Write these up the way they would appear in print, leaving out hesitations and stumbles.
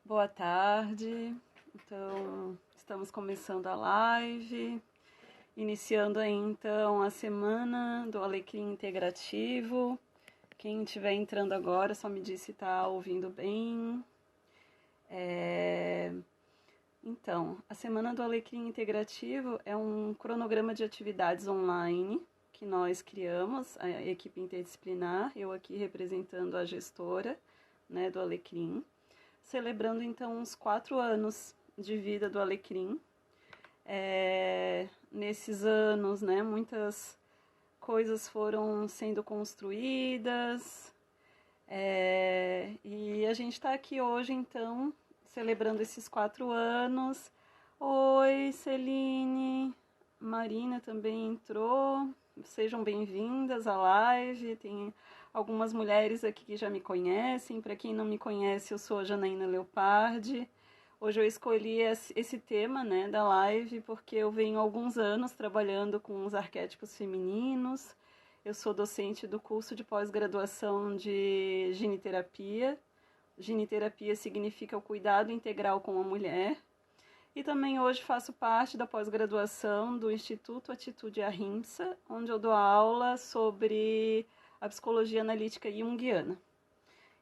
Boa tarde. Então, estamos começando a live, iniciando aí então a semana do Alecrim Integrativo. Quem estiver entrando agora, só me diz se está ouvindo bem. Então, a semana do Alecrim Integrativo é um cronograma de atividades online que nós criamos, a equipe interdisciplinar, eu aqui representando a gestora, né, do Alecrim, celebrando então uns 4 anos de vida do Alecrim. Nesses anos, né, muitas coisas foram sendo construídas, e a gente está aqui hoje então celebrando esses 4 anos. Oi, Celine, Marina também entrou, sejam bem-vindas à live. Tem algumas mulheres aqui que já me conhecem. Para quem não me conhece, eu sou a Janaína Leopardi. Hoje eu escolhi esse tema, né, da live porque eu venho há alguns anos trabalhando com os arquétipos femininos. Eu sou docente do curso de pós-graduação de giniterapia. Giniterapia significa o cuidado integral com a mulher. E também hoje faço parte da pós-graduação do Instituto Atitude Ahimsa, onde eu dou aula sobre a psicologia analítica junguiana.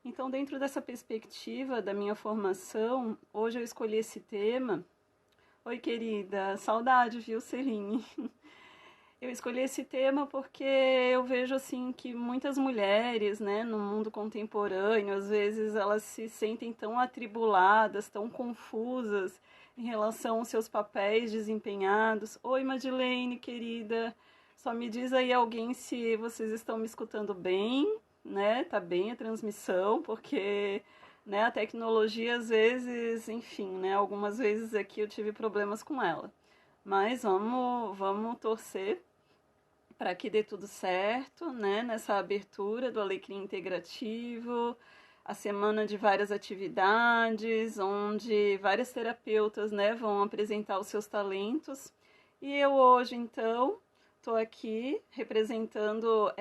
Então, dentro dessa perspectiva da minha formação, hoje eu escolhi esse tema. Oi, querida, saudade, viu, Celine? Eu escolhi esse tema porque eu vejo assim que muitas mulheres, né, no mundo contemporâneo, às vezes elas se sentem tão atribuladas, tão confusas em relação aos seus papéis desempenhados. Oi, Madeleine, querida. Só me diz aí alguém se vocês estão me escutando bem, né? Tá bem a transmissão, porque, né, a tecnologia às vezes, enfim, né, algumas vezes aqui eu tive problemas com ela. Mas vamos torcer para que dê tudo certo, né? Nessa abertura do Alecrim Integrativo, a semana de várias atividades, onde várias terapeutas, né, vão apresentar os seus talentos. E eu hoje, então, estou aqui representando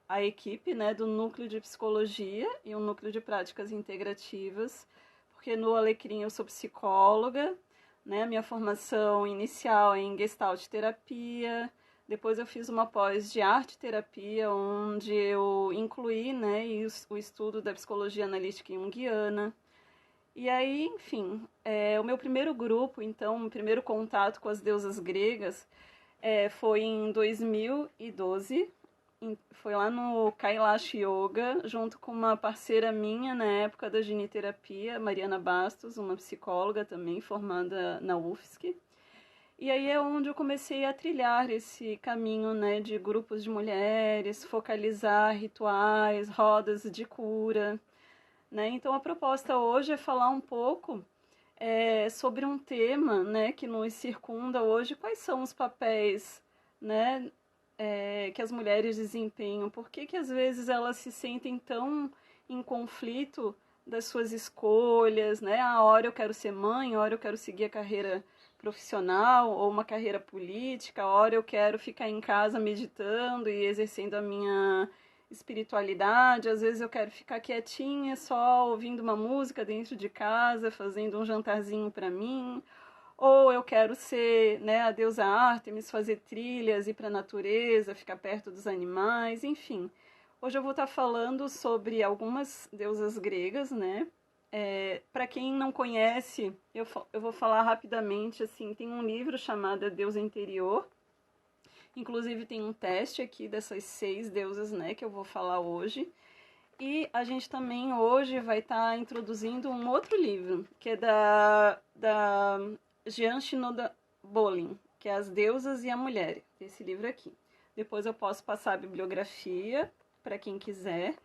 a equipe, né, do Núcleo de Psicologia e o Núcleo de Práticas Integrativas, porque no Alecrim eu sou psicóloga, né, minha formação inicial é em Gestalt Terapia. Depois eu fiz uma pós de arte terapia, onde eu incluí, né, o estudo da psicologia analítica junguiana. E aí, enfim, o meu primeiro grupo, então, o primeiro contato com as deusas gregas foi em 2012. Foi lá no Kailash Yoga, junto com uma parceira minha na época da giniterapia, Mariana Bastos, uma psicóloga também formada na UFSC. E aí é onde eu comecei a trilhar esse caminho, né, de grupos de mulheres, focalizar rituais, rodas de cura, né? Então a proposta hoje é falar um pouco sobre um tema, né, que nos circunda hoje. Quais são os papéis, né, que as mulheres desempenham? Por que às vezes elas se sentem tão em conflito das suas escolhas, né? A hora eu quero ser mãe, a hora eu quero seguir a carreira profissional ou uma carreira política, a hora eu quero ficar em casa meditando e exercendo a minha espiritualidade, às vezes eu quero ficar quietinha, só ouvindo uma música dentro de casa, fazendo um jantarzinho para mim, ou eu quero ser, né, a deusa Ártemis, fazer trilhas, ir para a natureza, ficar perto dos animais, enfim. Hoje eu vou estar falando sobre algumas deusas gregas, né? Para quem não conhece, eu vou falar rapidamente, assim, tem um livro chamado A Deusa Interior. Inclusive tem um teste aqui dessas 6 deusas, né, que eu vou falar hoje. E a gente também hoje vai estar introduzindo um outro livro, que é da Jean Shinoda Bolin, que é As Deusas e a Mulher, esse livro aqui. Depois eu posso passar a bibliografia para quem quiser.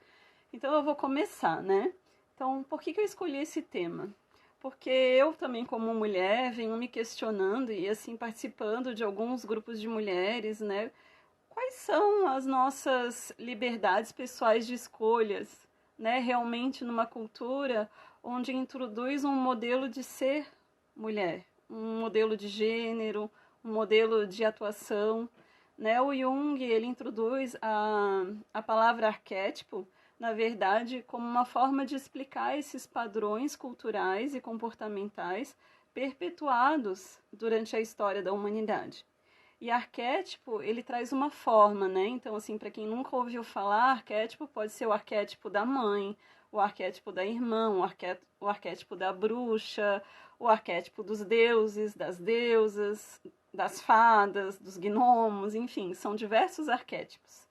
Então eu vou começar, né? Então, por que eu escolhi esse tema? Porque eu também, como mulher, venho me questionando e assim participando de alguns grupos de mulheres, né? Quais são as nossas liberdades pessoais de escolhas, né? Realmente numa cultura onde introduz um modelo de ser mulher, um modelo de gênero, um modelo de atuação, né? O Jung, ele introduz a palavra arquétipo, na verdade, como uma forma de explicar esses padrões culturais e comportamentais perpetuados durante a história da humanidade. E arquétipo, ele traz uma forma, né? Então, assim, para quem nunca ouviu falar, arquétipo pode ser o arquétipo da mãe, o arquétipo da irmã, o arquétipo da bruxa, o arquétipo dos deuses, das deusas, das fadas, dos gnomos, enfim, são diversos arquétipos,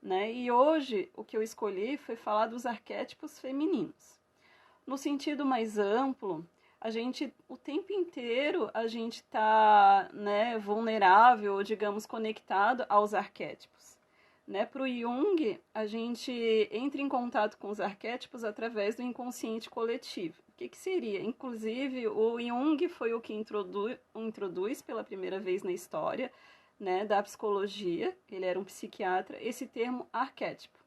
né? E hoje o que eu escolhi foi falar dos arquétipos femininos. No sentido mais amplo, a gente, o tempo inteiro, a gente está, né, vulnerável, ou digamos, conectado aos arquétipos. Né? Para o Jung, a gente entra em contato com os arquétipos através do inconsciente coletivo. O que seria? Inclusive, o Jung foi o que introduz pela primeira vez na história, né, da psicologia, ele era um psiquiatra, esse termo arquétipo.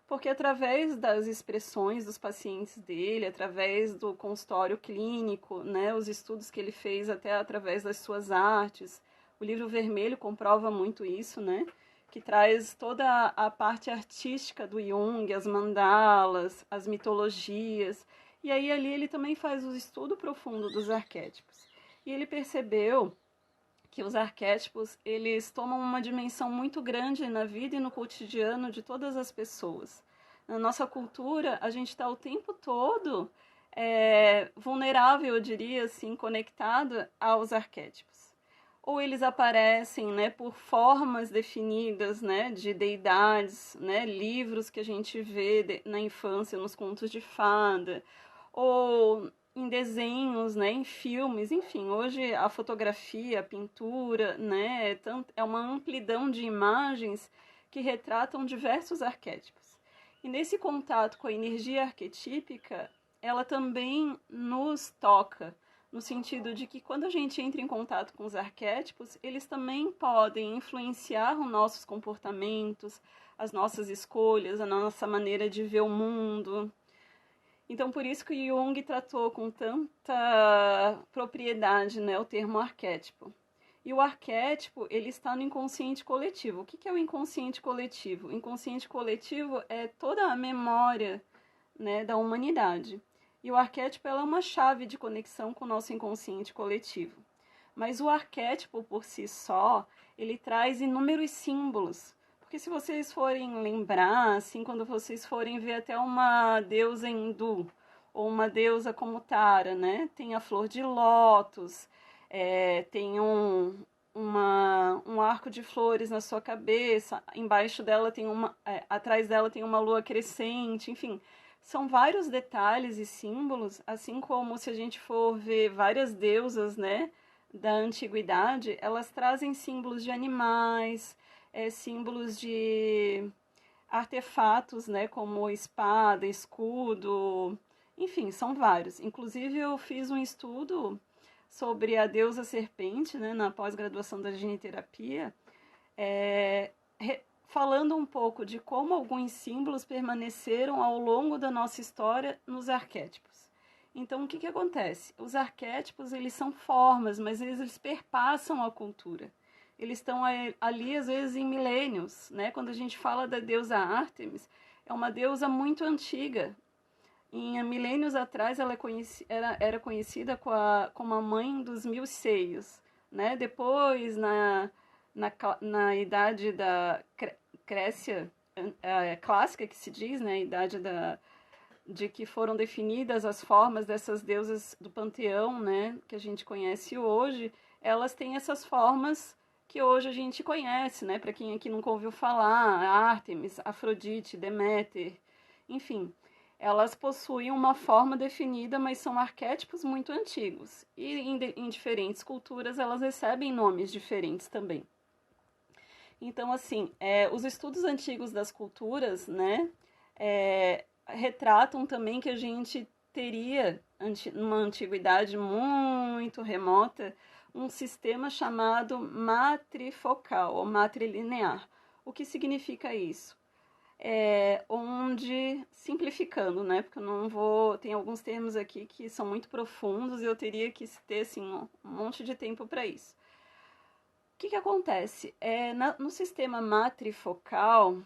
Porque através das expressões dos pacientes dele, através do consultório clínico, né, os estudos que ele fez até através das suas artes, o livro vermelho comprova muito isso, né, que traz toda a parte artística do Jung, as mandalas, as mitologias, e aí ali ele também faz o estudo profundo dos arquétipos. E ele percebeu que os arquétipos, eles tomam uma dimensão muito grande na vida e no cotidiano de todas as pessoas. Na nossa cultura, a gente está o tempo todo vulnerável, eu diria assim, conectado aos arquétipos. Ou eles aparecem, né, por formas definidas, né, de deidades, né, livros que a gente vê na infância, nos contos de fada, ou em desenhos, né, em filmes, enfim, hoje a fotografia, a pintura, né, é uma amplidão de imagens que retratam diversos arquétipos. E nesse contato com a energia arquetípica, ela também nos toca, no sentido de que quando a gente entra em contato com os arquétipos, eles também podem influenciar os nossos comportamentos, as nossas escolhas, a nossa maneira de ver o mundo. Então, por isso que Jung tratou com tanta propriedade, né, o termo arquétipo. E o arquétipo, ele está no inconsciente coletivo. O que é o inconsciente coletivo? O inconsciente coletivo é toda a memória, né, da humanidade. E o arquétipo ela é uma chave de conexão com o nosso inconsciente coletivo. Mas o arquétipo, por si só, ele traz inúmeros símbolos. Porque se vocês forem lembrar, assim, quando vocês forem ver até uma deusa hindu, ou uma deusa como Tara, né? Tem a flor de lótus, tem um arco de flores na sua cabeça, embaixo dela tem atrás dela tem uma lua crescente, enfim. São vários detalhes e símbolos, assim como se a gente for ver várias deusas, né, da antiguidade, elas trazem símbolos de animais, símbolos de artefatos, né, como espada, escudo, enfim, são vários. Inclusive, eu fiz um estudo sobre a deusa serpente, né, na pós-graduação da geniterapia, falando um pouco de como alguns símbolos permaneceram ao longo da nossa história nos arquétipos. Então, o que acontece? Os arquétipos, eles são formas, mas eles perpassam a cultura. Eles estão ali, às vezes, em milênios, né? Quando a gente fala da deusa Ártemis, é uma deusa muito antiga. Em milênios atrás, ela era conhecida como a mãe dos 1000 seios, né? Depois, na idade da Grécia clássica, que se diz, né? A idade de que foram definidas as formas dessas deusas do panteão, né? Que a gente conhece hoje, elas têm essas formas que hoje a gente conhece, né? Para quem aqui nunca ouviu falar, Ártemis, Afrodite, Deméter, enfim, elas possuem uma forma definida, mas são arquétipos muito antigos. E em diferentes culturas elas recebem nomes diferentes também. Então, assim, os estudos antigos das culturas, né, retratam também que a gente teria, numa antiguidade muito remota, um sistema chamado matrifocal ou matrilinear. O que significa isso? Onde, simplificando, né, porque eu não vou, tem alguns termos aqui que são muito profundos e eu teria que ter, assim, um monte de tempo para isso. O que acontece? No sistema matrifocal,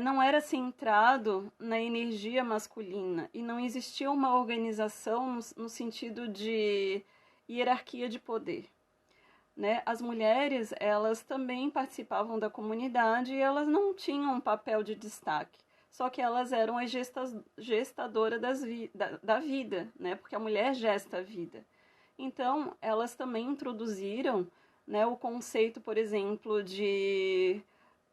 não era centrado na energia masculina e não existia uma organização no sentido de hierarquia de poder, né? As mulheres, elas também participavam da comunidade e elas não tinham um papel de destaque, só que elas eram as gestadoras da vida, né? Porque a mulher gesta a vida. Então, elas também introduziram, né, o conceito, por exemplo,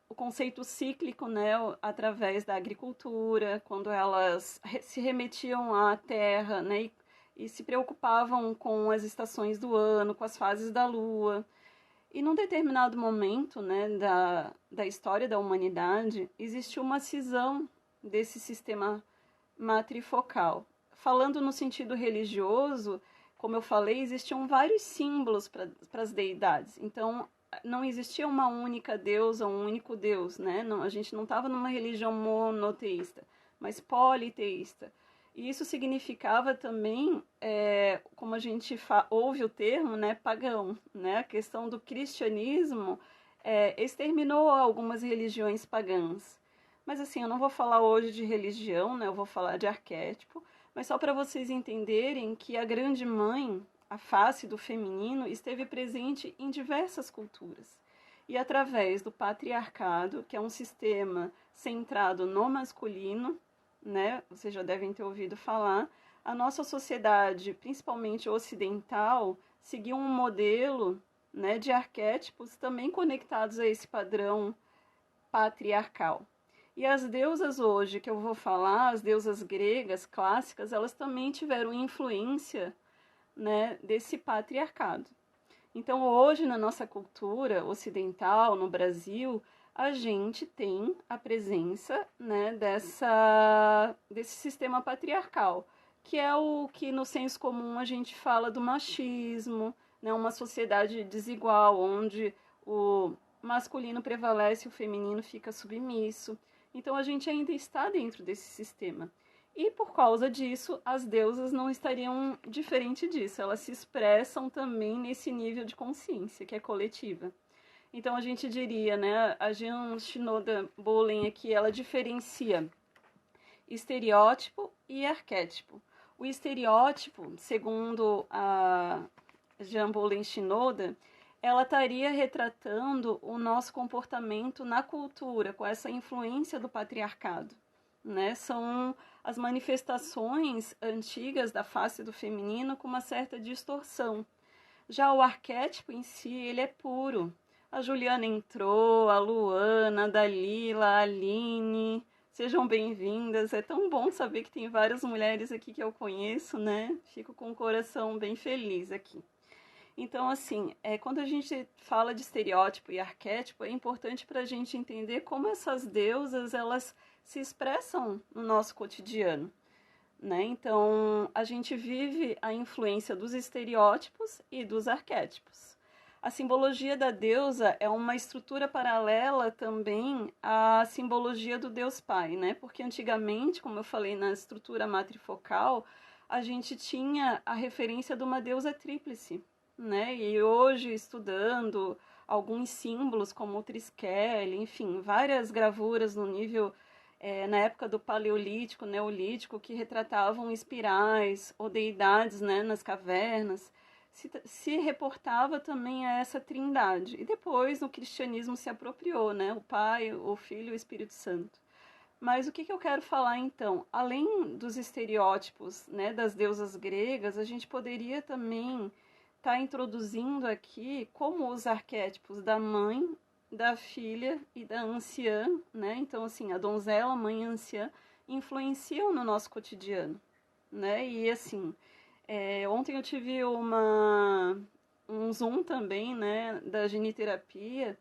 o conceito cíclico, né, através da agricultura, quando elas se remetiam à terra, né, e se preocupavam com as estações do ano, com as fases da lua. E num determinado momento, né, da história da humanidade, existiu uma cisão desse sistema matrifocal. Falando no sentido religioso, como eu falei, existiam vários símbolos para as deidades. Então, não existia uma única deusa, um único Deus, né? Não, a gente não estava numa religião monoteísta, mas politeísta. E isso significava também, como a gente ouve o termo, né, pagão, né? A questão do cristianismo exterminou algumas religiões pagãs. Mas assim, eu não vou falar hoje de religião, né? Eu vou falar de arquétipo, mas só para vocês entenderem que a grande mãe, a face do feminino, esteve presente em diversas culturas. E através do patriarcado, que é um sistema centrado no masculino, né? Vocês já devem ter ouvido falar, a nossa sociedade, principalmente ocidental, seguiu um modelo, né, de arquétipos também conectados a esse padrão patriarcal. E as deusas hoje que eu vou falar, as deusas gregas clássicas, elas também tiveram influência, né, desse patriarcado. Então, hoje, na nossa cultura ocidental, no Brasil, a gente tem a presença, né, desse sistema patriarcal, que é o que no senso comum a gente fala do machismo, né, uma sociedade desigual, onde o masculino prevalece e o feminino fica submisso. Então, a gente ainda está dentro desse sistema. E por causa disso, as deusas não estariam diferente disso. Elas se expressam também nesse nível de consciência, que é coletiva. Então a gente diria, né, a Jean Shinoda Bolen aqui, ela diferencia estereótipo e arquétipo. O estereótipo, segundo a Jean Bolen Shinoda, ela estaria retratando o nosso comportamento na cultura, com essa influência do patriarcado, né? São as manifestações antigas da face do feminino com uma certa distorção. Já o arquétipo em si, ele é puro. A Juliana entrou, a Luana, a Dalila, a Aline, sejam bem-vindas. É tão bom saber que tem várias mulheres aqui que eu conheço, né? Fico com o coração bem feliz aqui. Então, assim, quando a gente fala de estereótipo e arquétipo, é importante para a gente entender como essas deusas, elas se expressam no nosso cotidiano, né? Então, a gente vive a influência dos estereótipos e dos arquétipos. A simbologia da deusa é uma estrutura paralela também à simbologia do Deus Pai, né? Porque antigamente, como eu falei na estrutura matrifocal, a gente tinha a referência de uma deusa tríplice, né? E hoje, estudando alguns símbolos como o Triskele, enfim, várias gravuras no nível, na época do Paleolítico, Neolítico, que retratavam espirais ou deidades, né, nas cavernas, se reportava também a essa trindade. E depois o cristianismo se apropriou, né? O Pai, o Filho e o Espírito Santo. Mas o que eu quero falar então? Além dos estereótipos, né, das deusas gregas, a gente poderia também estar introduzindo aqui como os arquétipos da mãe, da filha e da anciã, né? Então, assim, a donzela, a mãe e a anciã influenciam no nosso cotidiano, né? E assim, ontem eu tive um Zoom também, né, da geniterapia,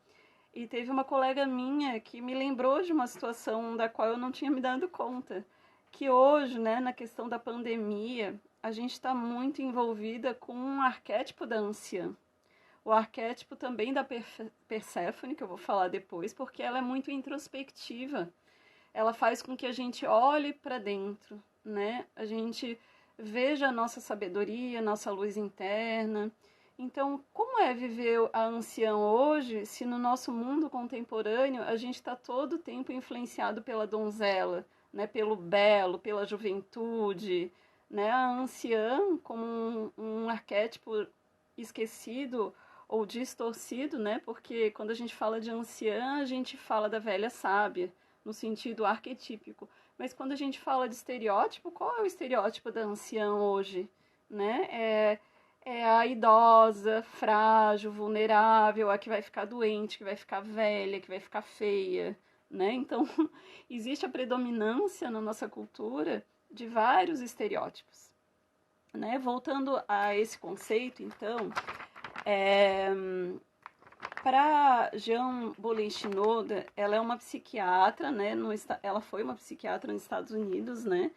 e teve uma colega minha que me lembrou de uma situação da qual eu não tinha me dado conta, que hoje, né, na questão da pandemia, a gente está muito envolvida com um arquétipo da anciã. O arquétipo também da Perséfone, que eu vou falar depois, porque ela é muito introspectiva. Ela faz com que a gente olhe para dentro, né? A gente veja a nossa sabedoria, a nossa luz interna. Então, como é viver a anciã hoje, se no nosso mundo contemporâneo a gente está todo o tempo influenciado pela donzela, né, pelo belo, pela juventude, né, a anciã como um arquétipo esquecido ou distorcido, né, porque quando a gente fala de anciã, a gente fala da velha sábia, no sentido arquetípico. Mas quando a gente fala de estereótipo, qual é o estereótipo da anciã hoje? Né? É a idosa, frágil, vulnerável, a que vai ficar doente, que vai ficar velha, que vai ficar feia, né? Então, existe a predominância na nossa cultura de vários estereótipos, né? Voltando a esse conceito, então, para Jean Bolen-Shinoda, ela é uma psiquiatra, né? Ela foi uma psiquiatra nos Estados Unidos, né?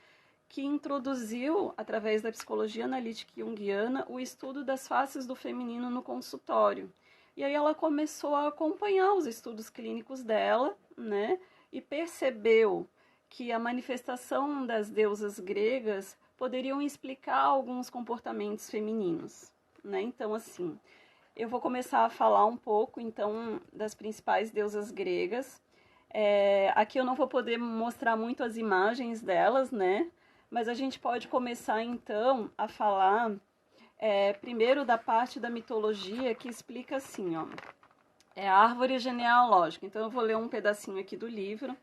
Que introduziu, através da psicologia analítica junguiana, o estudo das faces do feminino no consultório. E aí ela começou a acompanhar os estudos clínicos dela, né? E percebeu que a manifestação das deusas gregas poderiam explicar alguns comportamentos femininos, né? Então, assim, eu vou começar a falar um pouco, então, das principais deusas gregas. Aqui eu não vou poder mostrar muito as imagens delas, né? Mas a gente pode começar, então, a falar primeiro da parte da mitologia que explica assim, ó. É a árvore genealógica. Então, eu vou ler um pedacinho aqui do livro.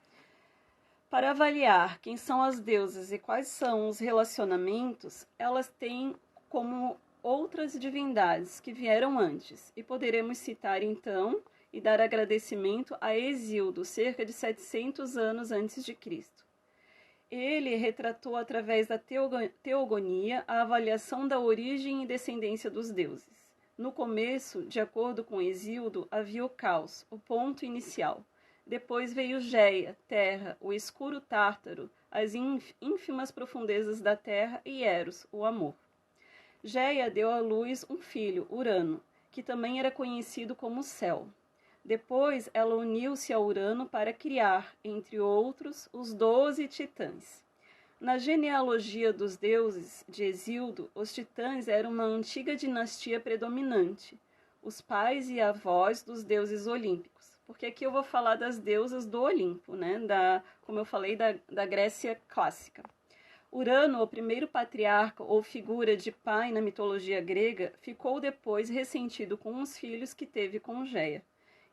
Para avaliar quem são as deusas e quais são os relacionamentos, elas têm como outras divindades que vieram antes. E poderemos citar, então, e dar agradecimento a Hesíodo, cerca de 700 anos antes de Cristo. Ele retratou através da teogonia a avaliação da origem e descendência dos deuses. No começo, de acordo com Hesíodo, havia o caos, o ponto inicial. Depois veio Geia, terra, o escuro Tártaro, as ínfimas profundezas da terra e Eros, o amor. Geia deu à luz um filho, Urano, que também era conhecido como Céu. Depois ela uniu-se a Urano para criar, entre outros, os 12 titãs. Na genealogia dos deuses de Hesíodo, os titãs eram uma antiga dinastia predominante, os pais e avós dos deuses olímpicos. Porque aqui eu vou falar das deusas do Olimpo, né? Como eu falei, da Grécia clássica. Urano, o primeiro patriarca ou figura de pai na mitologia grega, ficou depois ressentido com os filhos que teve com Geia.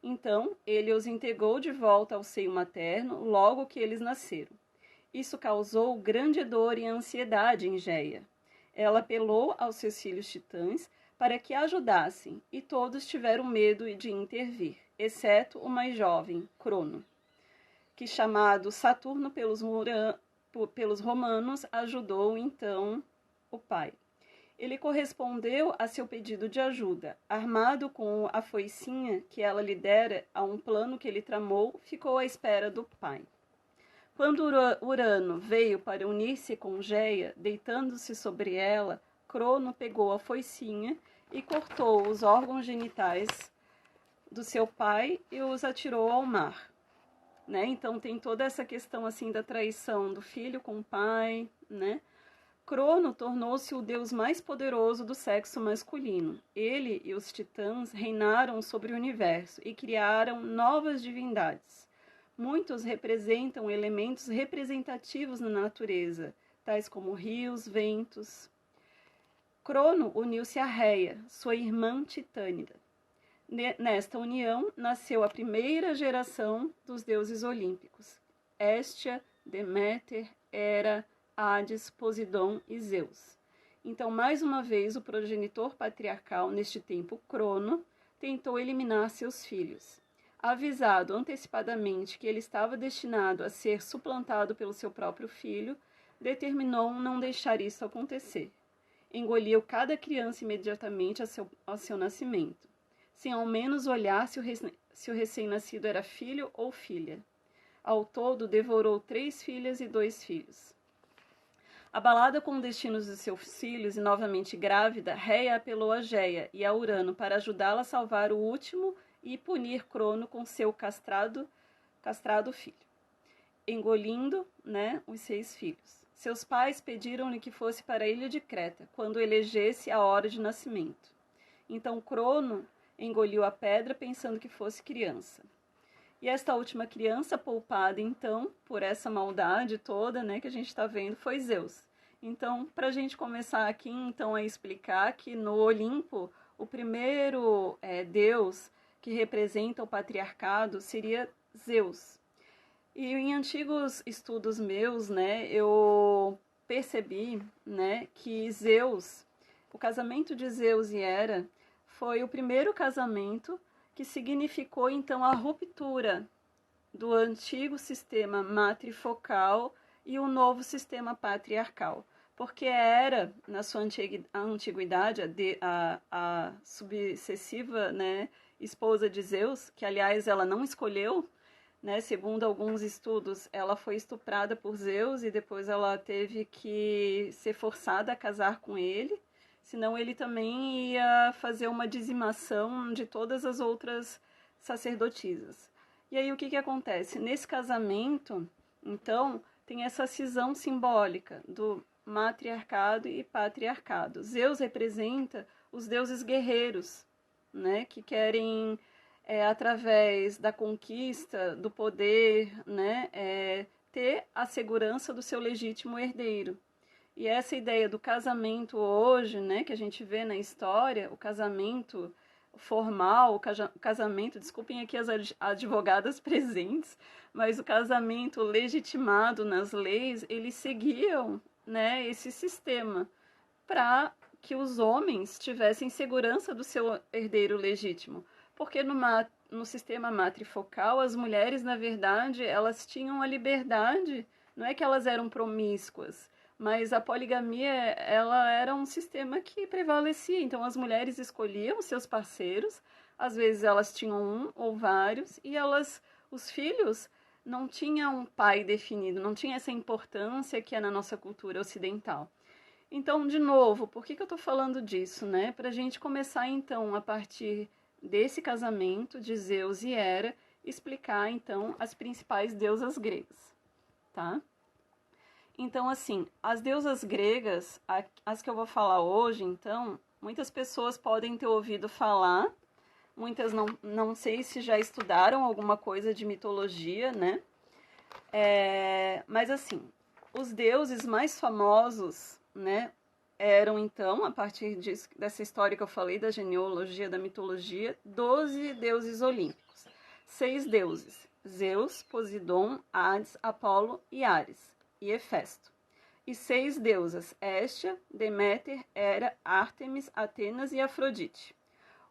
Então, ele os integrou de volta ao seio materno logo que eles nasceram. Isso causou grande dor e ansiedade em Geia. Ela apelou aos seus filhos titãs para que a ajudassem, e todos tiveram medo de intervir, exceto o mais jovem, Crono, que, chamado Saturno pelos romanos, ajudou então o pai. Ele correspondeu a seu pedido de ajuda. Armado com a foicinha que ela lhe dera a um plano que ele tramou, ficou à espera do pai. Quando Urano veio para unir-se com Geia, deitando-se sobre ela, Crono pegou a foicinha e cortou os órgãos genitais do seu pai e os atirou ao mar. Né? Então tem toda essa questão assim da traição do filho com o pai, né? Crono tornou-se o deus mais poderoso do sexo masculino. Ele e os titãs reinaram sobre o universo e criaram novas divindades. Muitos representam elementos representativos na natureza, tais como rios, ventos. Crono uniu-se a Reia, sua irmã titânida. Nesta união nasceu a primeira geração dos deuses olímpicos: Hestia, Deméter, Hera, Hades, Poseidon e Zeus. Então, mais uma vez, o progenitor patriarcal, neste tempo Crono, tentou eliminar seus filhos. Avisado antecipadamente que ele estava destinado a ser suplantado pelo seu próprio filho, determinou não deixar isso acontecer. Engoliu cada criança imediatamente ao seu nascimento, sem ao menos olhar se o recém-nascido era filho ou filha. Ao todo, devorou 3 filhas e 2 filhos. Abalada com os destinos de seus filhos e novamente grávida, Reia apelou a Geia e a Urano para ajudá-la a salvar o último e punir Crono com seu castrado filho, engolindo, os 6 filhos. Seus pais pediram-lhe que fosse para a ilha de Creta, quando elegesse a hora de nascimento. Então Crono engoliu a pedra pensando que fosse criança. E esta última criança poupada, então, por essa maldade toda, né, que a gente está vendo, foi Zeus. Então, para a gente começar aqui, então, a explicar que no Olimpo, o primeiro deus que representa o patriarcado seria Zeus. E em antigos estudos meus, né, eu percebi, né, que Zeus, o casamento de Zeus e Hera, foi o primeiro casamento que significou então a ruptura do antigo sistema matrifocal e o novo sistema patriarcal. Porque Hera, na sua antiguidade, a subcessiva, né, esposa de Zeus, que aliás ela não escolheu, né, segundo alguns estudos, ela foi estuprada por Zeus e depois ela teve que ser forçada a casar com ele, senão ele também ia fazer uma dizimação de todas as outras sacerdotisas. E aí o que acontece? Nesse casamento, então, tem essa cisão simbólica do matriarcado e patriarcado. Zeus representa os deuses guerreiros, né, que querem, através da conquista do poder, né, ter a segurança do seu legítimo herdeiro. E essa ideia do casamento hoje, né, que a gente vê na história, o casamento formal, o casamento, desculpem aqui as advogadas presentes, mas o casamento legitimado nas leis, eles seguiam, né, esse sistema para que os homens tivessem segurança do seu herdeiro legítimo. Porque no sistema matrifocal, as mulheres, na verdade, elas tinham a liberdade, não é que elas eram promíscuas, mas a poligamia, ela era um sistema que prevalecia. Então, as mulheres escolhiam seus parceiros, às vezes elas tinham um ou vários, e os filhos não tinham um pai definido, não tinha essa importância que é na nossa cultura ocidental. Então, de novo, por que eu estou falando disso, né? Para a gente começar, então, a partir desse casamento de Zeus e Hera, explicar, então, as principais deusas gregas, tá? Então, assim, as deusas gregas, as que eu vou falar hoje, então, muitas pessoas podem ter ouvido falar, muitas não sei se já estudaram alguma coisa de mitologia, né? Mas, assim, os deuses mais famosos, né, eram, então, a partir dessa história que eu falei, da genealogia, da mitologia, 12 deuses olímpicos. 6 deuses, Zeus, Poseidon, Hades, Apolo e Ares, e Hefesto. E 6 deusas, Hestia, Deméter, Hera, Ártemis, Atenas e Afrodite.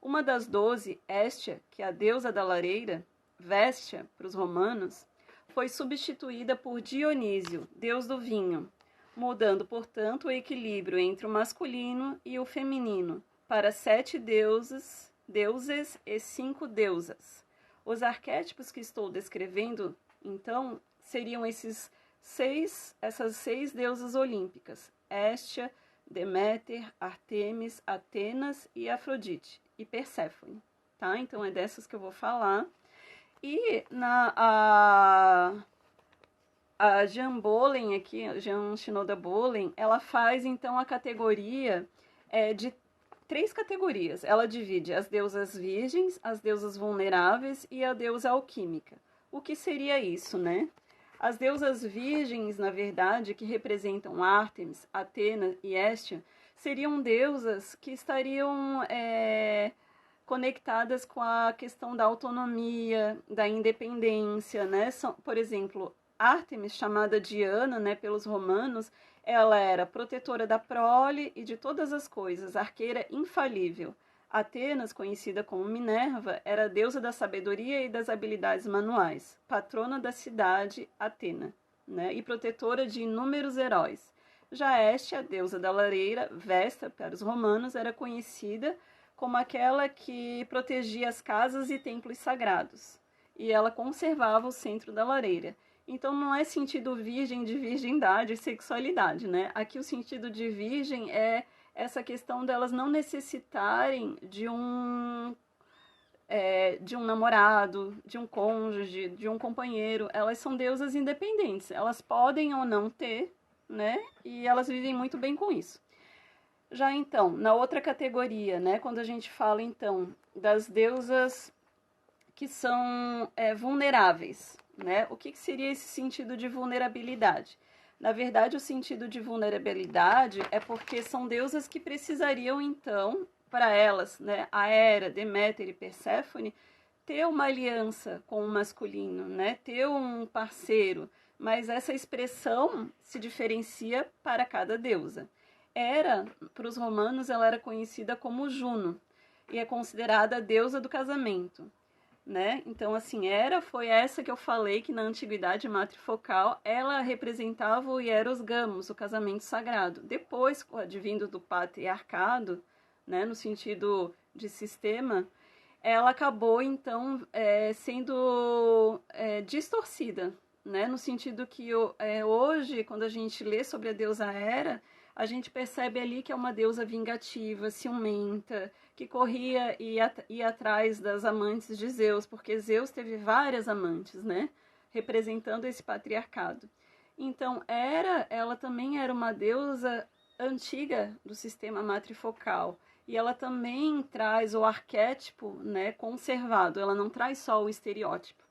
Uma das 12, Hestia, que é a deusa da lareira, Véstia, para os romanos, foi substituída por Dionísio, deus do vinho, mudando, portanto, o equilíbrio entre o masculino e o feminino, para 7 deuses e 5 deusas. Os arquétipos que estou descrevendo, então, seriam essas 6 deusas olímpicas, Hestia, Deméter, Ártemis, Atenas e Afrodite, e Perséfone, tá? Então, é dessas que eu vou falar. E a Jean Bollen aqui, Jean Shinoda Bollen, ela faz então a categoria de 3 categorias. Ela divide as deusas virgens, as deusas vulneráveis e a deusa alquímica. O que seria isso, né? As deusas virgens, na verdade, que representam Ártemis, Atena e Hestia, seriam deusas que estariam conectadas com a questão da autonomia, da independência, né? Por exemplo, Ártemis, chamada Diana, né, pelos romanos, ela era protetora da prole e de todas as coisas, arqueira infalível. Atenas, conhecida como Minerva, era a deusa da sabedoria e das habilidades manuais, patrona da cidade Atena, né, e protetora de inúmeros heróis. Já Hestia, a deusa da lareira, Vesta, para os romanos, era conhecida como aquela que protegia as casas e templos sagrados, e ela conservava o centro da lareira. Então não é sentido virgem de virgindade e sexualidade, né? Aqui o sentido de virgem é essa questão delas não necessitarem de um namorado, de um cônjuge, de um companheiro. Elas são deusas independentes. Elas podem ou não ter, né? E elas vivem muito bem com isso. Já então, na outra categoria, né, quando a gente fala então das deusas que são vulneráveis, né? O que seria esse sentido de vulnerabilidade? Na verdade, o sentido de vulnerabilidade é porque são deusas que precisariam então, para elas, né, a Hera, Deméter e Perséfone, ter uma aliança com o masculino, né? Ter um parceiro, mas essa expressão se diferencia para cada deusa. Hera, para os romanos, ela era conhecida como Juno e é considerada a deusa do casamento, né? Então, assim, Hera foi essa que eu falei que na antiguidade matrifocal ela representava o Hieros Gamos, o casamento sagrado. Depois, advindo do patriarcado, né, no sentido de sistema, ela acabou então sendo distorcida, né? No sentido que hoje, quando a gente lê sobre a deusa Hera, a gente percebe ali que é uma deusa vingativa, ciumenta, que corria e ia atrás das amantes de Zeus, porque Zeus teve várias amantes, né? Representando esse patriarcado. Então, Hera, ela também era uma deusa antiga do sistema matrifocal. E ela também traz o arquétipo, né, conservado, ela não traz só o estereótipo.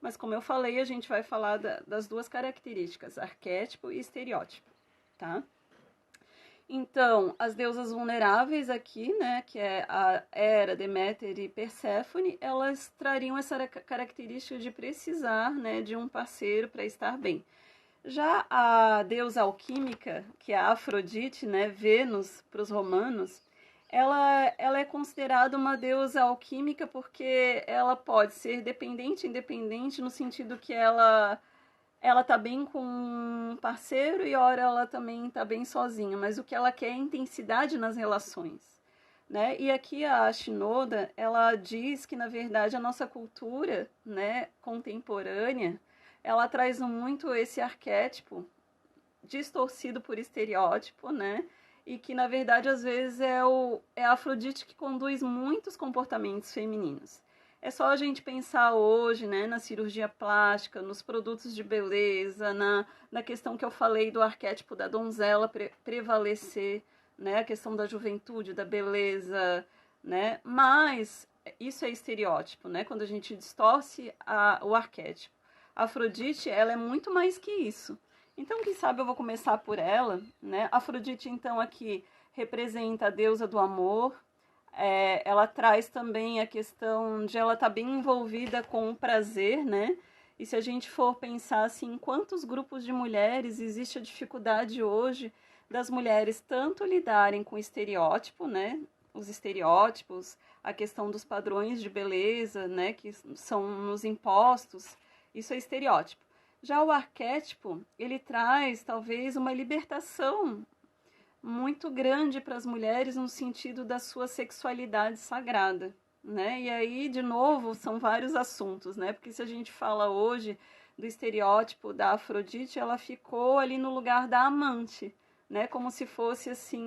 Mas como eu falei, a gente vai falar das duas características, arquétipo e estereótipo, tá? Então, as deusas vulneráveis aqui, né, que é a Hera, Deméter e Perséfone, elas trariam essa característica de precisar, né, de um parceiro para estar bem. Já a deusa alquímica, que é a Afrodite, né, Vênus para os romanos, ela é considerada uma deusa alquímica porque ela pode ser dependente e independente no sentido que ela tá bem com um parceiro e ora ela também tá bem sozinha, mas o que ela quer é intensidade nas relações, né? E aqui a Shinoda, ela diz que na verdade a nossa cultura, né, contemporânea, ela traz muito esse arquétipo distorcido por estereótipo, né? E que na verdade às vezes é a Afrodite que conduz muitos comportamentos femininos. É só a gente pensar hoje, né, na cirurgia plástica, nos produtos de beleza, na questão que eu falei do arquétipo da donzela prevalecer, né, a questão da juventude, da beleza, né? Mas isso é estereótipo, né? Quando a gente distorce o arquétipo. A Afrodite, ela é muito mais que isso. Então, quem sabe eu vou começar por ela, né? Afrodite, então, aqui representa a deusa do amor. Ela traz também a questão de ela estar bem envolvida com o prazer, né? E se a gente for pensar assim, em quantos grupos de mulheres existe a dificuldade hoje das mulheres tanto lidarem com o estereótipo, né? Os estereótipos, a questão dos padrões de beleza, né? Que são nos impostos, isso é estereótipo. Já o arquétipo, ele traz talvez uma libertação muito grande para as mulheres no sentido da sua sexualidade sagrada, né? E aí, de novo, são vários assuntos, né? Porque se a gente fala hoje do estereótipo da Afrodite, ela ficou ali no lugar da amante, né? Como se fosse assim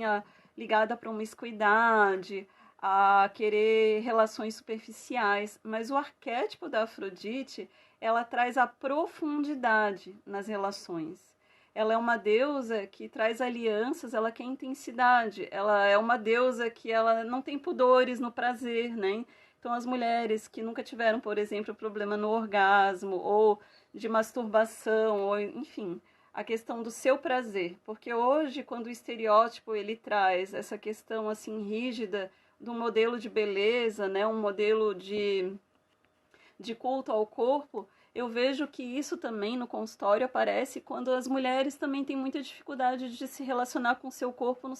ligada à promiscuidade, a querer relações superficiais, mas o arquétipo da Afrodite, ela traz a profundidade nas relações. Ela é uma deusa que traz alianças, ela quer intensidade. Ela é uma deusa que ela não tem pudores no prazer, né? Então as mulheres que nunca tiveram, por exemplo, problema no orgasmo ou de masturbação, ou enfim, a questão do seu prazer, porque hoje quando o estereótipo ele traz essa questão assim rígida do modelo de beleza, né, um modelo de culto ao corpo, eu vejo que isso também no consultório aparece quando as mulheres também têm muita dificuldade de se relacionar com o seu corpo no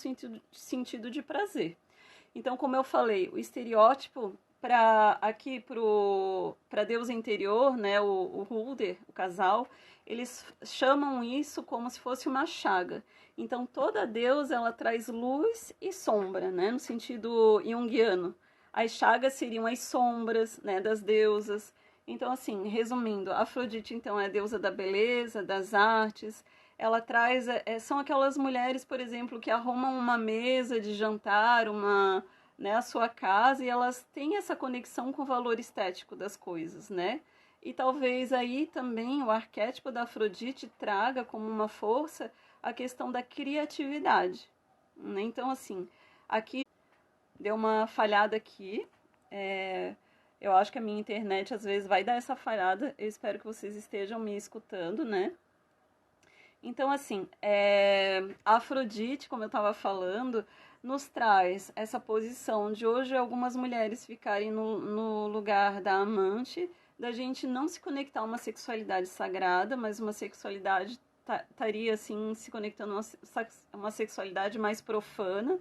sentido de prazer. Então, como eu falei, o estereótipo para Deus interior, né, o Hulder, o casal, eles chamam isso como se fosse uma chaga. Então, toda deusa ela traz luz e sombra, né, no sentido junguiano. As chagas seriam as sombras, né, das deusas. Então, assim, resumindo, Afrodite, então, é a deusa da beleza, das artes. Ela traz, são aquelas mulheres, por exemplo, que arrumam uma mesa de jantar, né, a sua casa, e elas têm essa conexão com o valor estético das coisas, né? E talvez aí também o arquétipo da Afrodite traga como uma força a questão da criatividade, né? Então, assim, Aqui deu uma falhada aqui. Eu acho que a minha internet às vezes vai dar essa falhada. Eu espero que vocês estejam me escutando, né? Então, assim, a Afrodite, como eu estava falando, nos traz essa posição de hoje algumas mulheres ficarem no lugar da amante, da gente não se conectar a uma sexualidade sagrada, mas uma sexualidade estaria assim se conectando a uma sexualidade mais profana,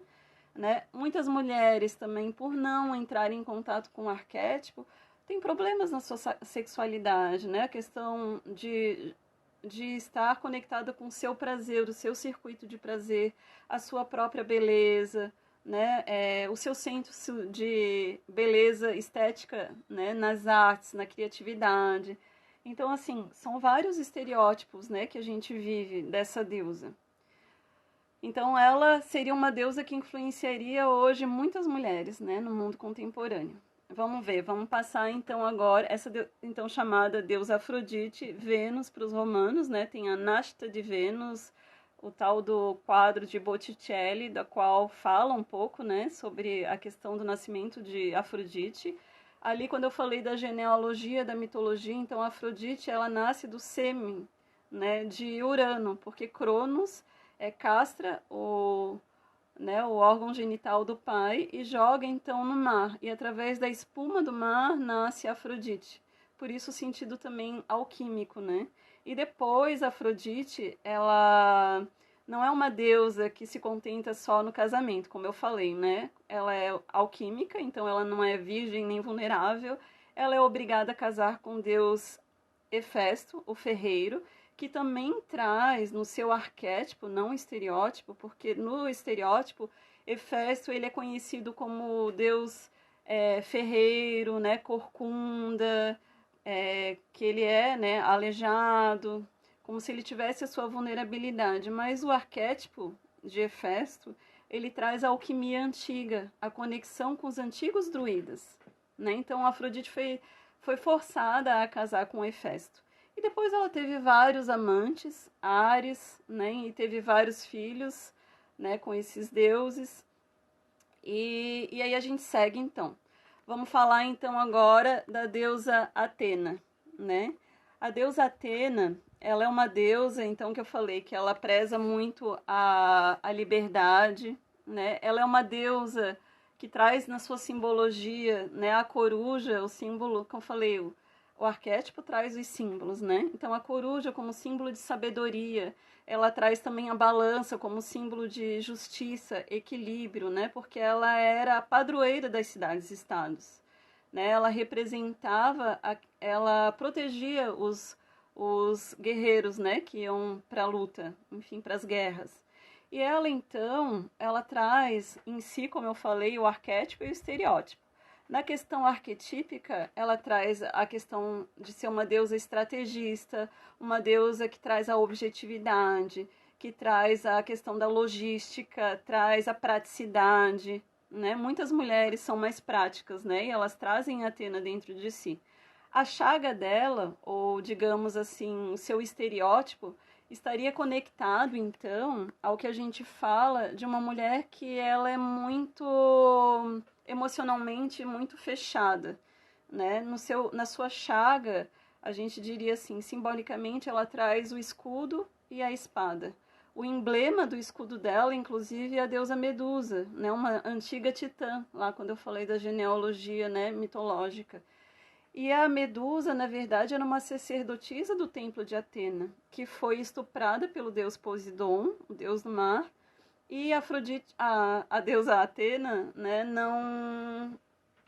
né? Muitas mulheres também, por não entrarem em contato com o arquétipo, têm problemas na sua sexualidade, né? A questão de estar conectada com o seu prazer, o seu circuito de prazer, a sua própria beleza, né? O seu senso de beleza estética, né? Nas artes, na criatividade. Então, assim, são vários estereótipos, né, que a gente vive dessa deusa. Então, ela seria uma deusa que influenciaria hoje muitas mulheres, né, no mundo contemporâneo. Vamos ver, vamos passar então agora essa então chamada deusa Afrodite, Vênus para os romanos, né? Tem a Nasta de Vênus, o tal do quadro de Botticelli, da qual fala um pouco, né, sobre a questão do nascimento de Afrodite. Ali quando eu falei da genealogia, da mitologia, então Afrodite ela nasce do sêmen, né, de Urano, porque Cronos castra o órgão genital do pai e joga então no mar. E através da espuma do mar nasce Afrodite. Por isso o sentido também alquímico, né? E depois Afrodite, ela não é uma deusa que se contenta só no casamento, como eu falei, né? Ela é alquímica, então ela não é virgem nem vulnerável. Ela é obrigada a casar com Deus Hefesto, o ferreiro, que também traz no seu arquétipo, não estereótipo, porque no estereótipo, Hefesto ele é conhecido como deus ferreiro, né, corcunda, que ele é, né, aleijado, como se ele tivesse a sua vulnerabilidade. Mas o arquétipo de Hefesto, ele traz a alquimia antiga, a conexão com os antigos druidas, né? Então, Afrodite foi forçada a casar com Hefesto. E depois ela teve vários amantes, Ares, né? E teve vários filhos, né? Com esses deuses. E aí a gente segue, então. Vamos falar, então, agora da deusa Atena, né? A deusa Atena, ela é uma deusa, então, que eu falei, que ela preza muito a liberdade, né? Ela é uma deusa que traz na sua simbologia, né? A coruja, o símbolo, como eu falei, o arquétipo traz os símbolos, né? Então, a coruja como símbolo de sabedoria, ela traz também a balança como símbolo de justiça, equilíbrio, né? Porque ela era a padroeira das cidades-estados, né? Ela representava, ela protegia os guerreiros, né? Que iam para a luta, enfim, para as guerras. E ela, então, ela traz em si, como eu falei, o arquétipo e o estereótipo. Na questão arquetípica, ela traz a questão de ser uma deusa estrategista, uma deusa que traz a objetividade, que traz a questão da logística, traz a praticidade, né? Muitas mulheres são mais práticas, né? E elas trazem a Atena dentro de si. A chaga dela, ou digamos assim, o seu estereótipo, estaria conectado, então, ao que a gente fala de uma mulher que ela é muito emocionalmente muito fechada, né? Na sua chaga, a gente diria assim, simbolicamente, ela traz o escudo e a espada. O emblema do escudo dela, inclusive, é a deusa Medusa, né? Uma antiga titã, lá quando eu falei da genealogia, né, mitológica. E a Medusa, na verdade, era uma sacerdotisa do templo de Atena, que foi estuprada pelo deus Poseidon, o deus do mar, e Afrodite, a deusa Atena, né,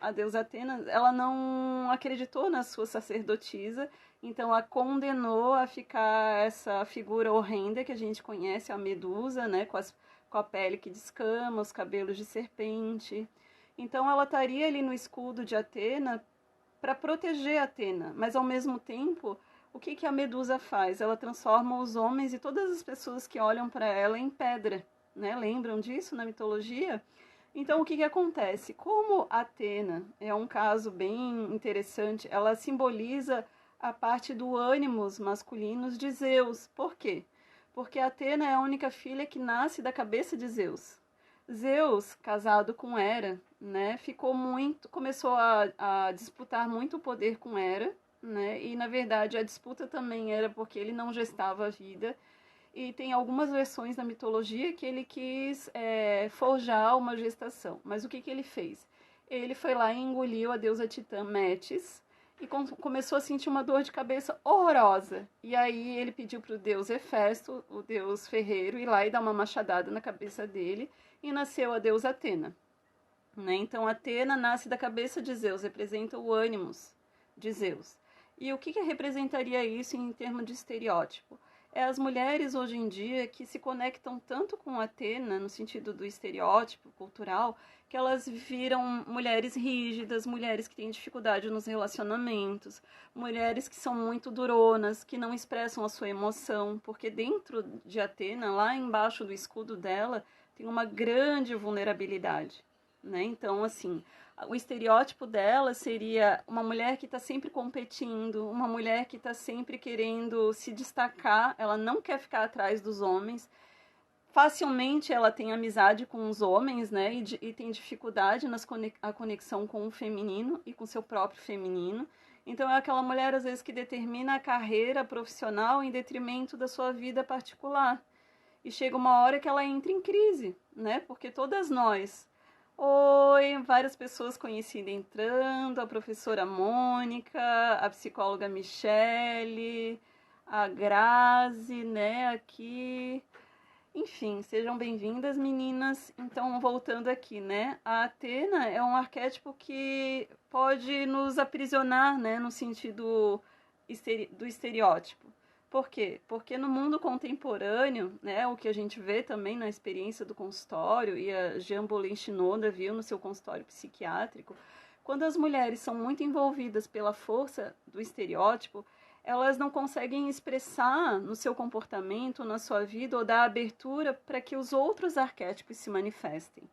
a deusa Atena, ela não acreditou na sua sacerdotisa, então a condenou a ficar essa figura horrenda que a gente conhece, a Medusa, né, com a pele que descama, os cabelos de serpente. Então ela estaria ali no escudo de Atena para proteger Atena, mas ao mesmo tempo, o que a Medusa faz? Ela transforma os homens e todas as pessoas que olham para ela em pedra, né? Lembram disso na mitologia? Então, o que acontece? Como Atena é um caso bem interessante, ela simboliza a parte do ânimos masculinos de Zeus. Por quê? Porque Atena é a única filha que nasce da cabeça de Zeus. Zeus, casado com Hera, né, começou a disputar muito poder com Hera, né, e na verdade a disputa também era porque ele não gestava a vida, e tem algumas versões na mitologia que ele quis forjar uma gestação. Mas o que ele fez? Ele foi lá e engoliu a deusa titã Metis e começou a sentir uma dor de cabeça horrorosa. E aí ele pediu para o deus Hefesto, o deus ferreiro, ir lá e dar uma machadada na cabeça dele, e nasceu a deusa Atena. Né? Então Atena nasce da cabeça de Zeus, representa o ânimos de Zeus. E o que representaria isso em termos de estereótipo? É as mulheres hoje em dia que se conectam tanto com Atena, no sentido do estereótipo cultural, que elas viram mulheres rígidas, mulheres que têm dificuldade nos relacionamentos, mulheres que são muito duronas, que não expressam a sua emoção, porque dentro de Atena, lá embaixo do escudo dela, tem uma grande vulnerabilidade. Né? Então, assim, o estereótipo dela seria uma mulher que está sempre competindo, uma mulher que está sempre querendo se destacar, ela não quer ficar atrás dos homens. Facilmente ela tem amizade com os homens, né? E tem dificuldade na conexão com o feminino e com seu próprio feminino. Então é aquela mulher, às vezes, que determina a carreira profissional em detrimento da sua vida particular. E chega uma hora que ela entra em crise, né? Porque todas nós... Oi, várias pessoas conhecidas entrando, a professora Mônica, a psicóloga Michele, a Grazi, né, aqui. Enfim, sejam bem-vindas, meninas. Então, voltando aqui, né, a Atena é um arquétipo que pode nos aprisionar, né, no sentido do estereótipo. Por quê? Porque no mundo contemporâneo, né, o que a gente vê também na experiência do consultório, e a Jean Bolen Shinoda viu no seu consultório psiquiátrico, quando as mulheres são muito envolvidas pela força do estereótipo, elas não conseguem expressar no seu comportamento, na sua vida, ou dar abertura para que os outros arquétipos se manifestem.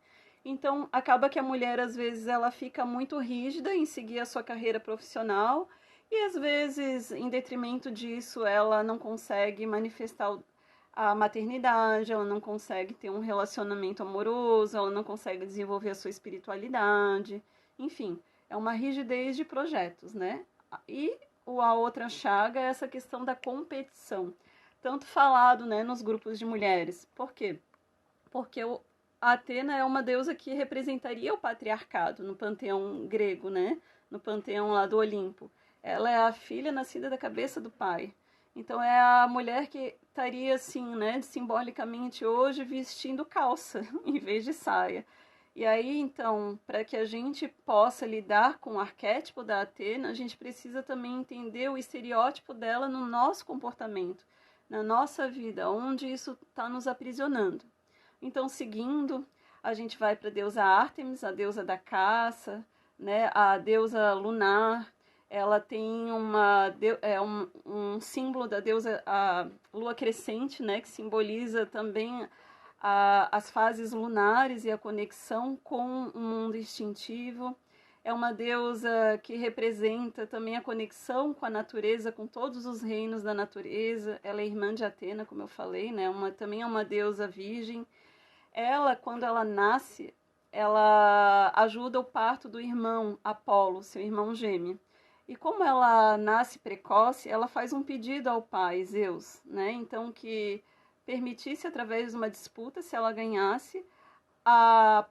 Então, acaba que a mulher, às vezes, ela fica muito rígida em seguir a sua carreira profissional, e às vezes, em detrimento disso, ela não consegue manifestar a maternidade, ela não consegue ter um relacionamento amoroso, ela não consegue desenvolver a sua espiritualidade. Enfim, é uma rigidez de projetos, né? E a outra chaga é essa questão da competição. Tanto falado, né, nos grupos de mulheres. Por quê? Porque a Atena é uma deusa que representaria o patriarcado no panteão grego, né? No panteão lá do Olimpo. Ela é a filha nascida da cabeça do pai. Então é a mulher que estaria assim, né, simbolicamente hoje vestindo calça em vez de saia. E aí, então, para que a gente possa lidar com o arquétipo da Atena, a gente precisa também entender o estereótipo dela no nosso comportamento, na nossa vida, onde isso está nos aprisionando. Então, seguindo, a gente vai para a deusa Ártemis, a deusa da caça, né, a deusa lunar. Ela tem um símbolo da deusa, a lua crescente, né, que simboliza também as fases lunares e a conexão com o mundo instintivo. É uma deusa que representa também a conexão com a natureza, com todos os reinos da natureza. Ela é irmã de Atena, como eu falei, né? Também é uma deusa virgem. Ela, quando ela nasce, ela ajuda o parto do irmão Apolo, seu irmão gêmeo. E como ela nasce precoce, ela faz um pedido ao pai, Zeus, né? Então, que permitisse, através de uma disputa, se ela ganhasse, a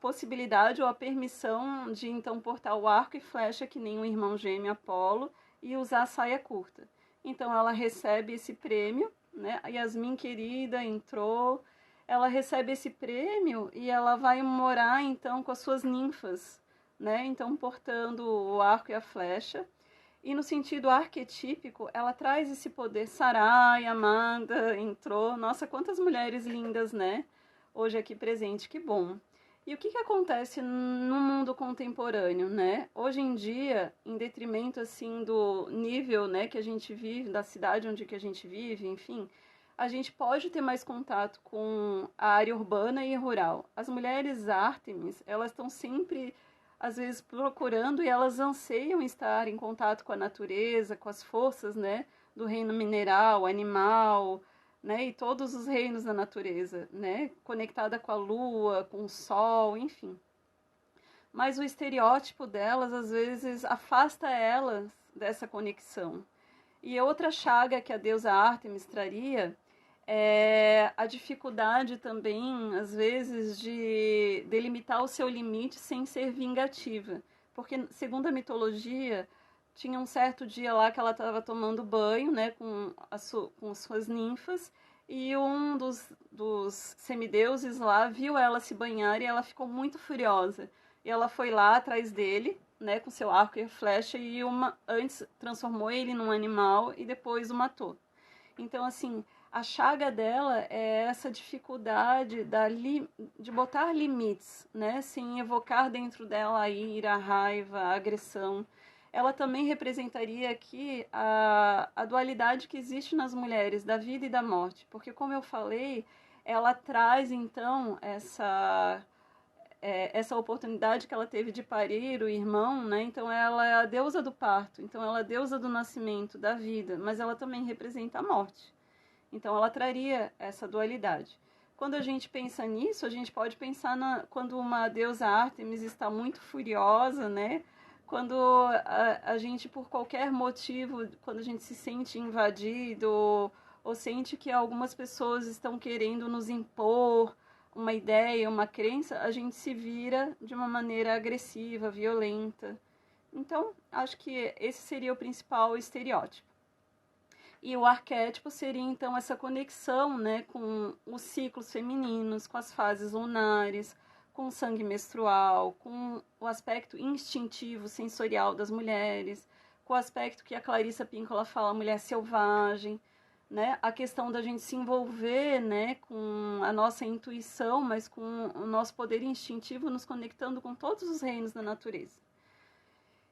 possibilidade ou a permissão de, então, portar o arco e flecha que nem o irmão gêmeo Apolo e usar a saia curta. Então, ela recebe esse prêmio, né? A Yasmin querida entrou, ela recebe esse prêmio e ela vai morar, então, com as suas ninfas, né? Então, portando o arco e a flecha. E no sentido arquetípico, ela traz esse poder. Sarai, Amanda, entrou. Nossa, quantas mulheres lindas, né? Hoje aqui presente, que bom. E o que acontece no mundo contemporâneo, né? Hoje em dia, em detrimento, assim, do nível, né, que a gente vive, da cidade onde que a gente vive, enfim, a gente pode ter mais contato com a área urbana e rural. As mulheres Ártemis, elas estão sempre, às vezes, procurando e elas anseiam estar em contato com a natureza, com as forças, né, do reino mineral, animal, né? E todos os reinos da natureza, né? Conectada com a lua, com o sol, enfim. Mas o estereótipo delas, às vezes, afasta elas dessa conexão. E outra chaga que a deusa Ártemis traria é a dificuldade também, às vezes, de delimitar o seu limite sem ser vingativa. Porque, segundo a mitologia, tinha um certo dia lá que ela estava tomando banho, né, com suas ninfas, e um dos semideuses lá viu ela se banhar e ela ficou muito furiosa. E ela foi lá atrás dele, né, com seu arco e flecha, e antes transformou ele num animal e depois o matou. Então, assim, a chaga dela é essa dificuldade de botar limites, né, sem evocar dentro dela a ira, a raiva, a agressão. Ela também representaria aqui a dualidade que existe nas mulheres, da vida e da morte, porque, como eu falei, ela traz, então, essa oportunidade que ela teve de parir o irmão, né? Então ela é a deusa do parto, então ela é a deusa do nascimento, da vida, mas ela também representa a morte. Então ela traria essa dualidade. Quando a gente pensa nisso, a gente pode pensar quando uma deusa Ártemis está muito furiosa, né? Quando a gente, por qualquer motivo, quando a gente se sente invadido ou sente que algumas pessoas estão querendo nos impor uma ideia, uma crença, a gente se vira de uma maneira agressiva, violenta. Então, acho que esse seria o principal estereótipo. E o arquétipo seria, então, essa conexão, né, com os ciclos femininos, com as fases lunares, com o sangue menstrual, com o aspecto instintivo, sensorial das mulheres, com o aspecto que a Clarissa Pinkola fala, mulher selvagem, né, a questão da gente se envolver, né, com a nossa intuição, mas com o nosso poder instintivo, nos conectando com todos os reinos da natureza.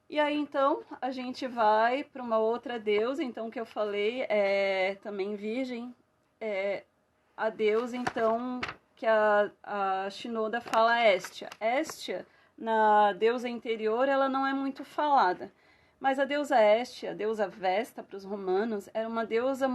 E aí, então, a gente vai para uma outra deusa, então, que eu falei, também virgem, a deusa, então, que a Shinoda fala Hestia. Hestia, na deusa interior, ela não é muito falada. Mas a deusa Hestia, a deusa Vesta para os romanos, é uma deusa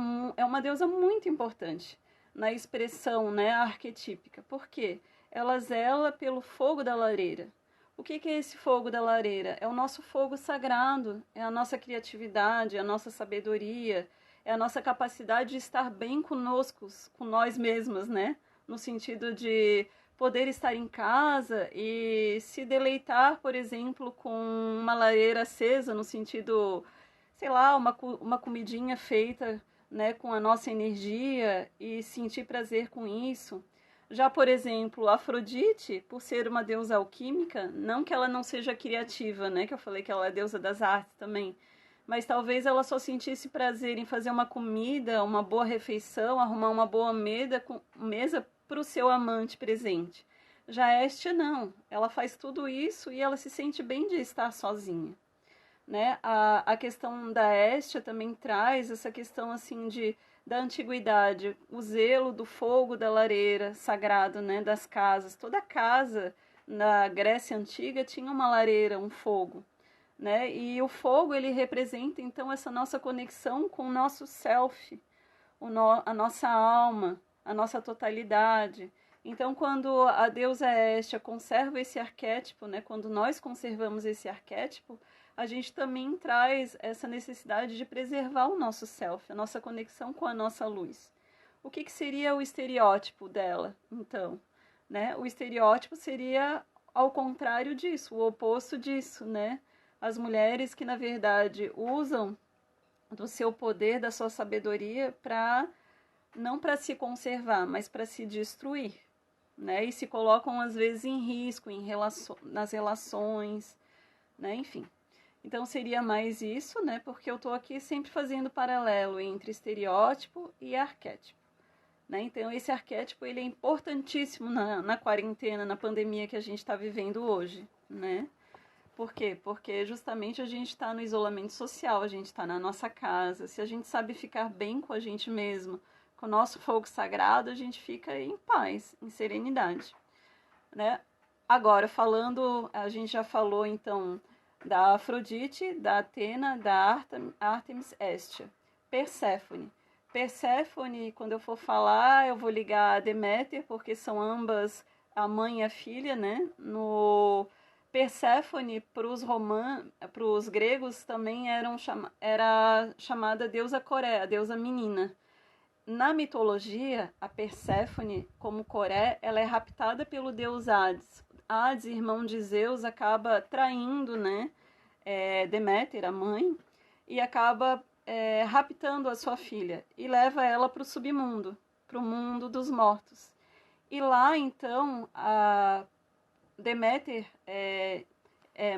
muito importante na expressão, né, arquetípica. Por quê? Ela zela pelo fogo da lareira. O que é esse fogo da lareira? É o nosso fogo sagrado, é a nossa criatividade, é a nossa sabedoria, é a nossa capacidade de estar bem conosco, com nós mesmas, né? No sentido de poder estar em casa e se deleitar, por exemplo, com uma lareira acesa, no sentido, sei lá, uma comidinha feita, né, com a nossa energia e sentir prazer com isso. Já, por exemplo, Afrodite, por ser uma deusa alquímica, não que ela não seja criativa, né? Que eu falei que ela é deusa das artes também. Mas talvez ela só sentisse prazer em fazer uma comida, uma boa refeição, arrumar uma boa mesa para o seu amante presente. Já Hestia não, ela faz tudo isso e ela se sente bem de estar sozinha. Né? A questão da Hestia também traz essa questão assim da antiguidade, o zelo do fogo da lareira sagrado, né, das casas. Toda casa na Grécia Antiga tinha uma lareira, um fogo. Né? E o fogo ele representa então essa nossa conexão com o nosso self, a nossa alma, a nossa totalidade. Então, quando a deusa Hestia conserva esse arquétipo, né, quando nós conservamos esse arquétipo, a gente também traz essa necessidade de preservar o nosso self, a nossa conexão com a nossa luz. O que seria o estereótipo dela, então? Né? O estereótipo seria ao contrário disso, o oposto disso, né? As mulheres que, na verdade, usam do seu poder, da sua sabedoria, não para se conservar, mas para se destruir. Né? E se colocam, às vezes, em risco nas relações, né? Enfim. Então seria mais isso, né? Porque eu estou aqui sempre fazendo paralelo entre estereótipo e arquétipo. Né? Então esse arquétipo ele é importantíssimo na quarentena, na pandemia que a gente está vivendo hoje. Né? Por quê? Porque justamente a gente está no isolamento social, a gente está na nossa casa. Se a gente sabe ficar bem com a gente mesmo, com o nosso fogo sagrado, a gente fica em paz, em serenidade. Né? Agora, a gente já falou então da Afrodite, da Atena, da Ártemis Hestia. Perséfone. Perséfone, quando eu for falar, eu vou ligar a Deméter, porque são ambas a mãe e a filha, né? No Perséfone, para os gregos, também era chamada deusa Coré, a deusa menina. Na mitologia, a Perséfone, como Coré, ela é raptada pelo deus Hades. Hades, irmão de Zeus, acaba traindo, né, Deméter, a mãe, e acaba raptando a sua filha e leva ela para o submundo, para o mundo dos mortos. E lá, então, a Deméter,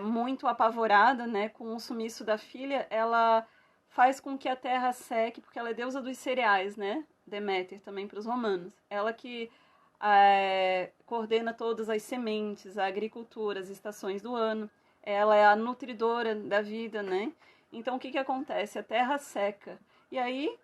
muito apavorada, né, com o sumiço da filha, ela faz com que a terra seque, porque ela é deusa dos cereais, né? Deméter, também para os romanos. Ela que coordena todas as sementes, a agricultura, as estações do ano. Ela é a nutridora da vida, né? Então, o que acontece? A terra seca. E aí,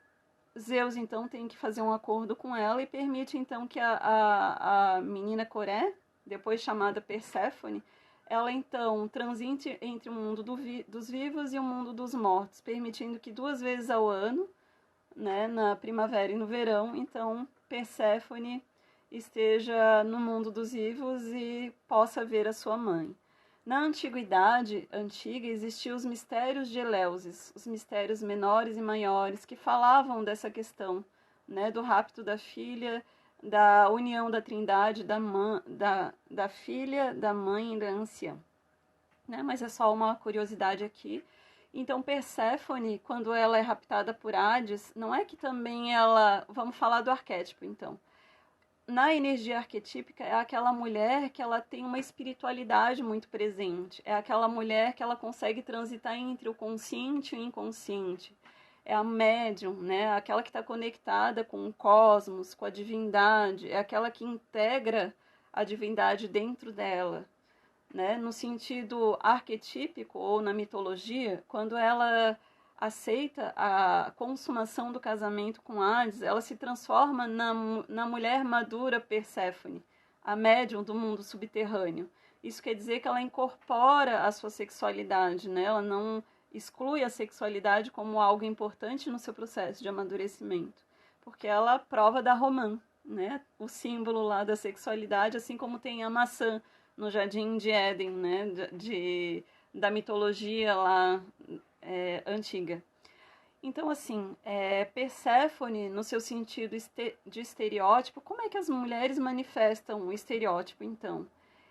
Zeus, então, tem que fazer um acordo com ela e permite, então, que a menina Coré, depois chamada Perséfone, ela então transite entre o mundo dos vivos e o mundo dos mortos, permitindo que 2 vezes ao ano, né, na primavera e no verão, então Perséfone esteja no mundo dos vivos e possa ver a sua mãe. Na antiguidade antiga existiam os mistérios de Eleusis, os mistérios menores e maiores que falavam dessa questão, né, do rapto da filha, da união da trindade, da filha, da mãe e da anciã. Né? Mas é só uma curiosidade aqui. Então, Perséfone, quando ela é raptada por Hades, não é que também ela... Vamos falar do arquétipo, então. Na energia arquetípica, é aquela mulher que ela tem uma espiritualidade muito presente. É aquela mulher que ela consegue transitar entre o consciente e o inconsciente. É a médium, né? Aquela que está conectada com o cosmos, com a divindade. É aquela que integra a divindade dentro dela. Né? No sentido arquetípico ou na mitologia, quando ela aceita a consumação do casamento com Hades, ela se transforma na mulher madura Perséfone, a médium do mundo subterrâneo. Isso quer dizer que ela incorpora a sua sexualidade, né? Ela não exclui a sexualidade como algo importante no seu processo de amadurecimento, porque ela prova da romã, né? O símbolo lá da sexualidade, assim como tem a maçã no Jardim de Éden, né? Da mitologia lá antiga. Então, assim, Perséfone, no seu sentido de estereótipo, como é que as mulheres manifestam o estereótipo, então?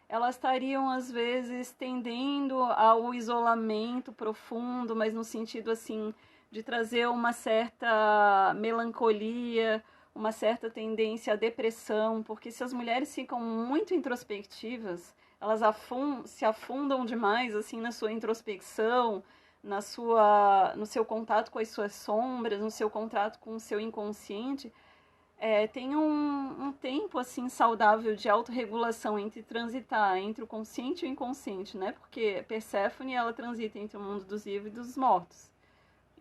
Elas estariam, às vezes, tendendo ao isolamento profundo, mas no sentido, assim, de trazer uma certa melancolia, uma certa tendência à depressão, porque se as mulheres ficam muito introspectivas, elas se afundam demais, assim, na sua introspecção, no seu contato com as suas sombras, no seu contato com o seu inconsciente, tem um tempo assim saudável de autorregulação entre transitar entre o consciente e o inconsciente, né? Porque Perséfone, ela transita entre o mundo dos vivos e dos mortos.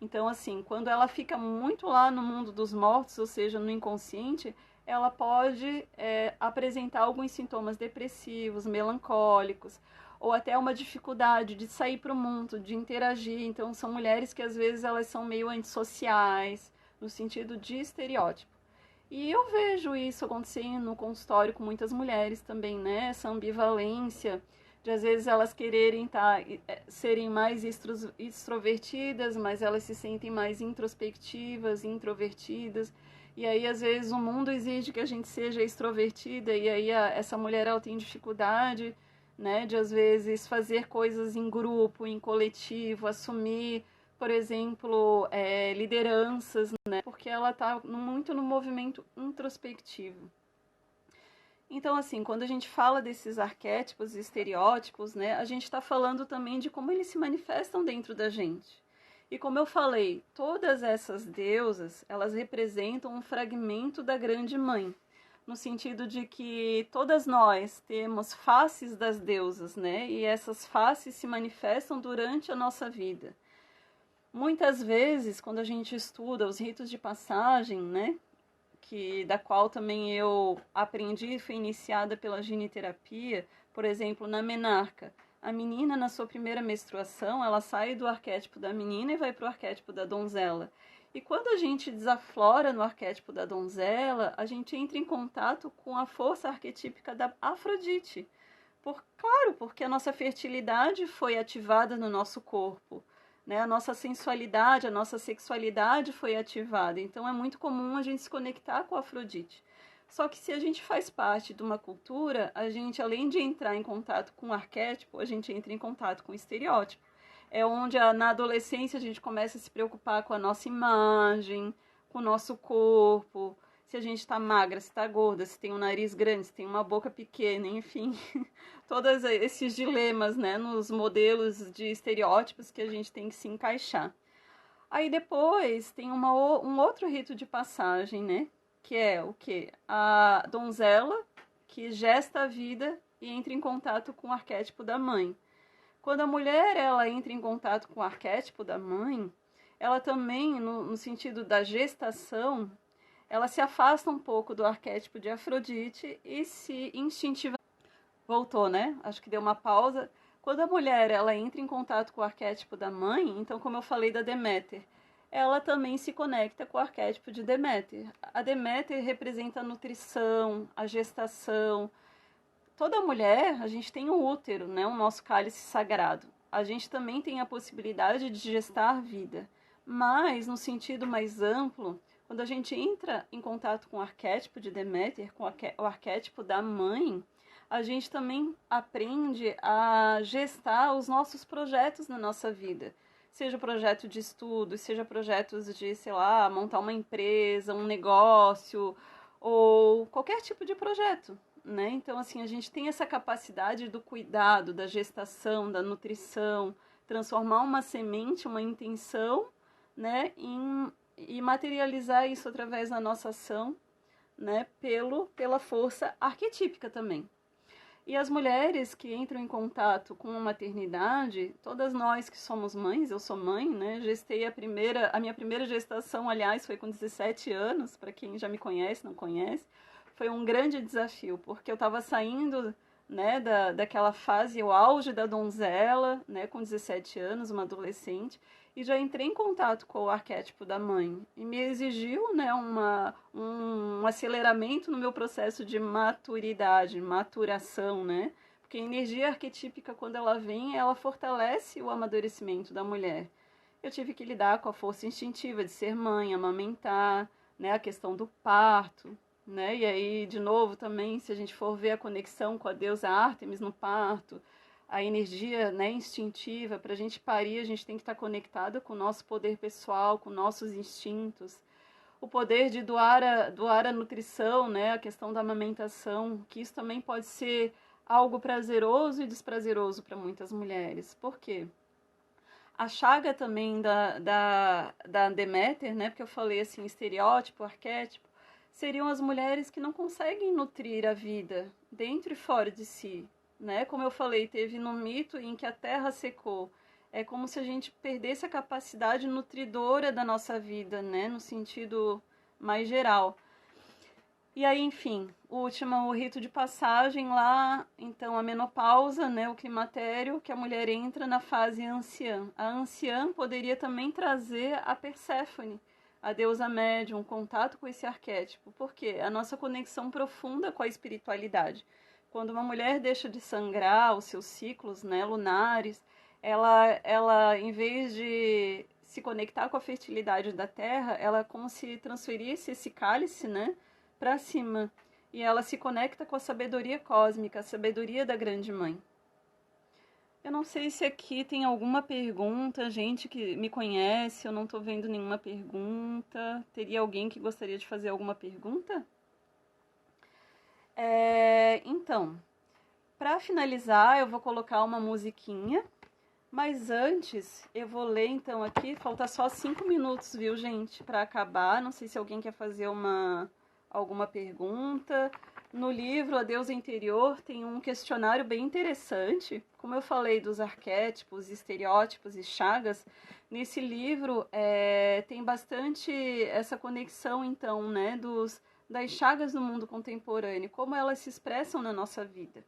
Então, assim, quando ela fica muito lá no mundo dos mortos, ou seja, no inconsciente, ela pode apresentar alguns sintomas depressivos, melancólicos, ou até uma dificuldade de sair para o mundo, de interagir. Então, são mulheres que às vezes elas são meio antissociais, no sentido de estereótipo. E eu vejo isso acontecendo no consultório com muitas mulheres também, né? Essa ambivalência de às vezes elas quererem serem mais extrovertidas, mas elas se sentem mais introspectivas, introvertidas. E aí, às vezes, o mundo exige que a gente seja extrovertida, e aí essa mulher ela tem dificuldade, né, de às vezes fazer coisas em grupo, em coletivo, assumir, por exemplo, lideranças, né, porque ela está muito no movimento introspectivo. Então, assim, quando a gente fala desses arquétipos e estereótipos, né, a gente está falando também de como eles se manifestam dentro da gente. E como eu falei, todas essas deusas, elas representam um fragmento da grande mãe, no sentido de que todas nós temos faces das deusas, né, e essas faces se manifestam durante a nossa vida. Muitas vezes, quando a gente estuda os ritos de passagem, né, da qual também eu aprendi e fui iniciada pela giniterapia, por exemplo, na menarca. A menina, na sua primeira menstruação, ela sai do arquétipo da menina e vai para o arquétipo da donzela. E quando a gente desaflora no arquétipo da donzela, a gente entra em contato com a força arquetípica da Afrodite. Claro, porque a nossa fertilidade foi ativada no nosso corpo, né? A nossa sensualidade, a nossa sexualidade foi ativada. Então é muito comum a gente se conectar com a Afrodite. Só que se a gente faz parte de uma cultura, a gente, além de entrar em contato com o arquétipo, a gente entra em contato com o estereótipo. É onde na adolescência a gente começa a se preocupar com a nossa imagem, com o nosso corpo, se a gente está magra, se está gorda, se tem um nariz grande, se tem uma boca pequena, enfim. Todos esses dilemas, né, nos modelos de estereótipos que a gente tem que se encaixar. Aí depois tem um outro rito de passagem, né, que é o quê? A donzela que gesta a vida e entra em contato com o arquétipo da mãe. Quando a mulher ela entra em contato com o arquétipo da mãe, ela também, no sentido da gestação, ela se afasta um pouco do arquétipo de Afrodite e se instintivamente voltou, né? Acho que deu uma pausa. Quando a mulher ela entra em contato com o arquétipo da mãe, então como eu falei da Deméter, ela também se conecta com o arquétipo de Deméter. A Deméter representa a nutrição, a gestação. Toda mulher, a gente tem um útero, né? O nosso cálice sagrado. A gente também tem a possibilidade de gestar vida. Mas, no sentido mais amplo, quando a gente entra em contato com o arquétipo de Deméter, com o arquétipo da mãe, a gente também aprende a gestar os nossos projetos na nossa vida. Seja projeto de estudo, seja projetos de, sei lá, montar uma empresa, um negócio, ou qualquer tipo de projeto, né? Então, assim, a gente tem essa capacidade do cuidado, da gestação, da nutrição, transformar uma semente, uma intenção, né, e materializar isso através da nossa ação, né, pela força arquetípica também. E as mulheres que entram em contato com a maternidade, todas nós que somos mães, eu sou mãe, né? Gestei a minha primeira gestação, aliás, foi com 17 anos, para quem já me conhece, não conhece. Foi um grande desafio, porque eu estava saindo, né, daquela fase, o auge da donzela, né, com 17 anos, uma adolescente, e já entrei em contato com o arquétipo da mãe. E me exigiu, né, um aceleramento no meu processo de maturidade, maturação, né? Porque a energia arquetípica, quando ela vem, ela fortalece o amadurecimento da mulher. Eu tive que lidar com a força instintiva de ser mãe, amamentar, né, a questão do parto, né? E aí, de novo, também, se a gente for ver a conexão com a deusa Ártemis no parto, a energia, né, instintiva, para a gente parir, a gente tem que estar conectada com o nosso poder pessoal, com nossos instintos. O poder de doar a nutrição, né, a questão da amamentação, que isso também pode ser algo prazeroso e desprazeroso para muitas mulheres. Por quê? A chaga também da Deméter, né, porque eu falei assim, estereótipo, arquétipo, seriam as mulheres que não conseguem nutrir a vida dentro e fora de si, né? Como eu falei, teve no mito em que a terra secou. É como se a gente perdesse a capacidade nutridora da nossa vida, né? No sentido mais geral. E aí, enfim, o rito de passagem lá, então a menopausa, né, o climatério, que a mulher entra na fase anciã. A anciã poderia também trazer a Perséfone, a deusa médium, um contato com esse arquétipo. Por quê? A nossa conexão profunda com a espiritualidade. Quando uma mulher deixa de sangrar os seus ciclos, né, lunares, ela, em vez de se conectar com a fertilidade da terra, ela é como se transferisse esse cálice, né, para cima. E ela se conecta com a sabedoria cósmica, a sabedoria da grande mãe. Eu não sei se aqui tem alguma pergunta, gente que me conhece, eu não estou vendo nenhuma pergunta. Teria alguém que gostaria de fazer alguma pergunta? Então, para finalizar, eu vou colocar uma musiquinha, mas antes eu vou ler então aqui, falta só 5 minutos, viu, gente, para acabar. Não sei se alguém quer fazer alguma pergunta. No livro A Deusa Interior tem um questionário bem interessante. Como eu falei dos arquétipos, estereótipos e chagas, nesse livro tem bastante essa conexão, então, né, das chagas no mundo contemporâneo, como elas se expressam na nossa vida.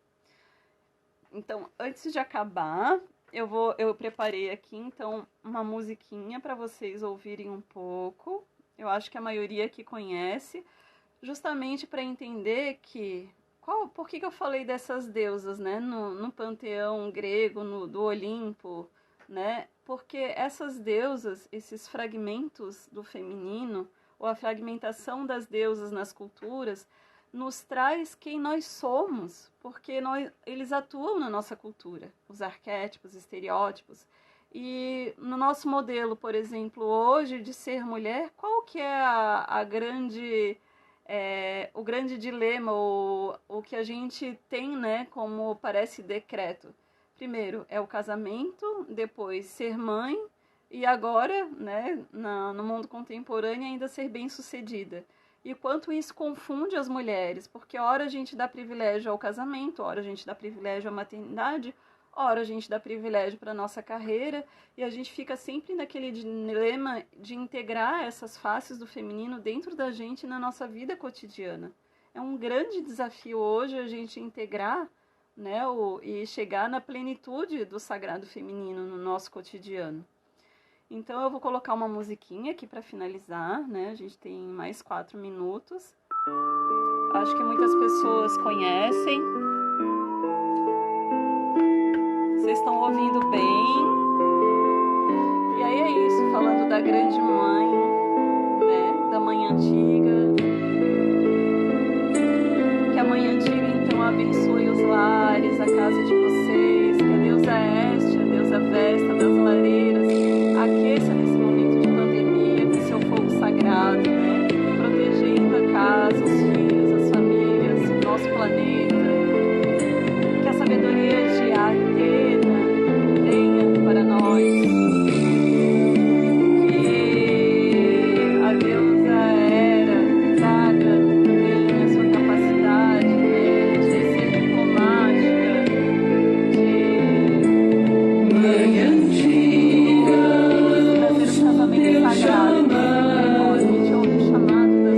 Então, antes de acabar, eu preparei aqui, então, uma musiquinha para vocês ouvirem um pouco. Eu acho que a maioria aqui conhece, justamente para entender que... por que eu falei dessas deusas, né? No panteão grego, do Olimpo, né? Porque essas deusas, esses fragmentos do feminino, ou a fragmentação das deusas nas culturas, nos traz quem nós somos, porque eles atuam na nossa cultura, os arquétipos, estereótipos. E no nosso modelo, por exemplo, hoje, de ser mulher, qual que é o grande dilema, o que a gente tem, né, como parece decreto? Primeiro é o casamento, depois ser mãe, e agora, né, no mundo contemporâneo, ainda ser bem-sucedida. E quanto isso confunde as mulheres, porque ora a gente dá privilégio ao casamento, ora a gente dá privilégio à maternidade, ora a gente dá privilégio para a nossa carreira, e a gente fica sempre naquele dilema de integrar essas faces do feminino dentro da gente na nossa vida cotidiana. É um grande desafio hoje a gente integrar, né, e chegar na plenitude do sagrado feminino no nosso cotidiano. Então eu vou colocar uma musiquinha aqui para finalizar, né? A gente tem mais 4 minutos. Acho que muitas pessoas conhecem. Vocês estão ouvindo bem. E aí é isso, falando da grande mãe, né? Da mãe antiga. Que a mãe antiga então abençoe os lares, a casa de vocês. Que a deusa Este, a deusa Vesta das lareiras, aqueça nesse momento de pandemia com seu fogo sagrado, né? Protegendo a casa, os filhos, as famílias, o nosso planeta. Que a sabedoria de Atena venha para nós. Que a deusa Hera traga também a sua capacidade, né, de ser diplomática, trazer um casamento sagrado. Ó, a gente ouve o chamado das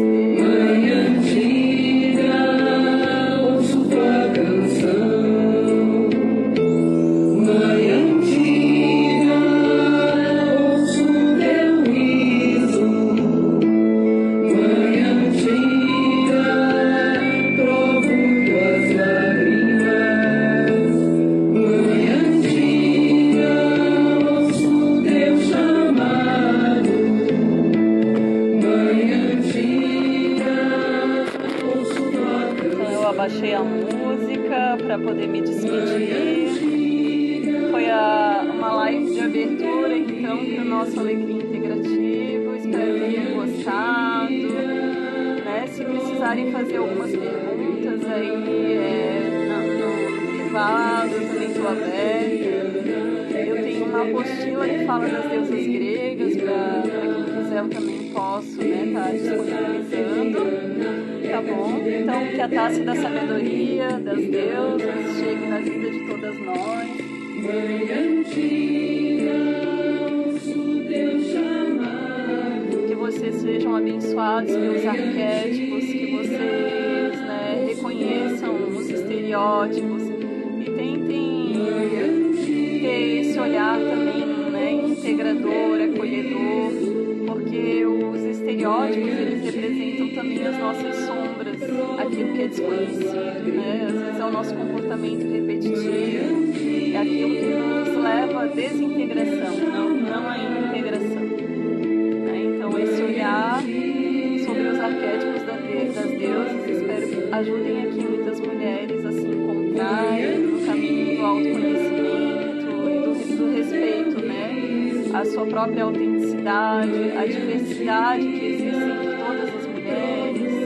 Baixei a música para poder me despedir. Foi uma live de abertura, então, para o nosso Alecrim Integrativo. Espero que tenham gostado. Né? Se precisarem fazer algumas perguntas aí no privado, eu também estou aberta. Eu tenho uma apostila que fala das deusas gregas, para quem quiser eu também posso estar disponibilizando. Tá bom? Então, que a taça da sabedoria das deusas chegue na vida de todas nós. Que vocês sejam abençoados pelos arquétipos, que vocês, né, reconheçam os estereótipos e tentem ter esse olhar também, né, integrador, acolhedor, porque os estereótipos, eles representam também as nossas sombras, aquilo que é desconhecido, né? Às vezes é o nosso comportamento repetitivo, é aquilo que nos leva à desintegração, não à integração. Né? Então, esse olhar sobre os arquétipos das deusas, espero que ajudem aqui muitas mulheres a se encontrarem no caminho do autoconhecimento e do respeito, né? A sua própria autenticidade, a diversidade que existe entre todas as mulheres.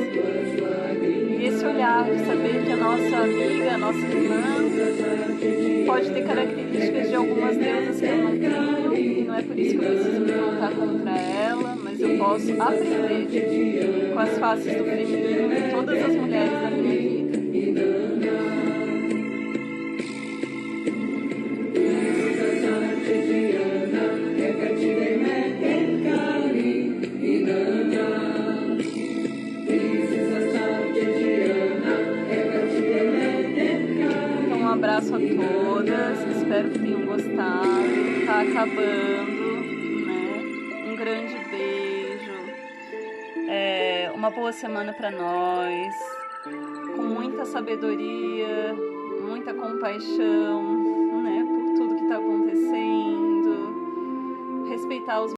E esse olhar de saber que a nossa amiga, a nossa irmã, pode ter características de algumas deusas que eu não tenho, e não é por isso que eu preciso me voltar contra ela, mas eu posso aprender com as faces do feminino de todas as mulheres da minha vida. Então, um abraço a todas. Espero que tenham gostado. Tá acabando, né? Um grande beijo. Uma boa semana para nós. Com muita sabedoria, muita compaixão, né? Por tudo que tá acontecendo. Respeitar os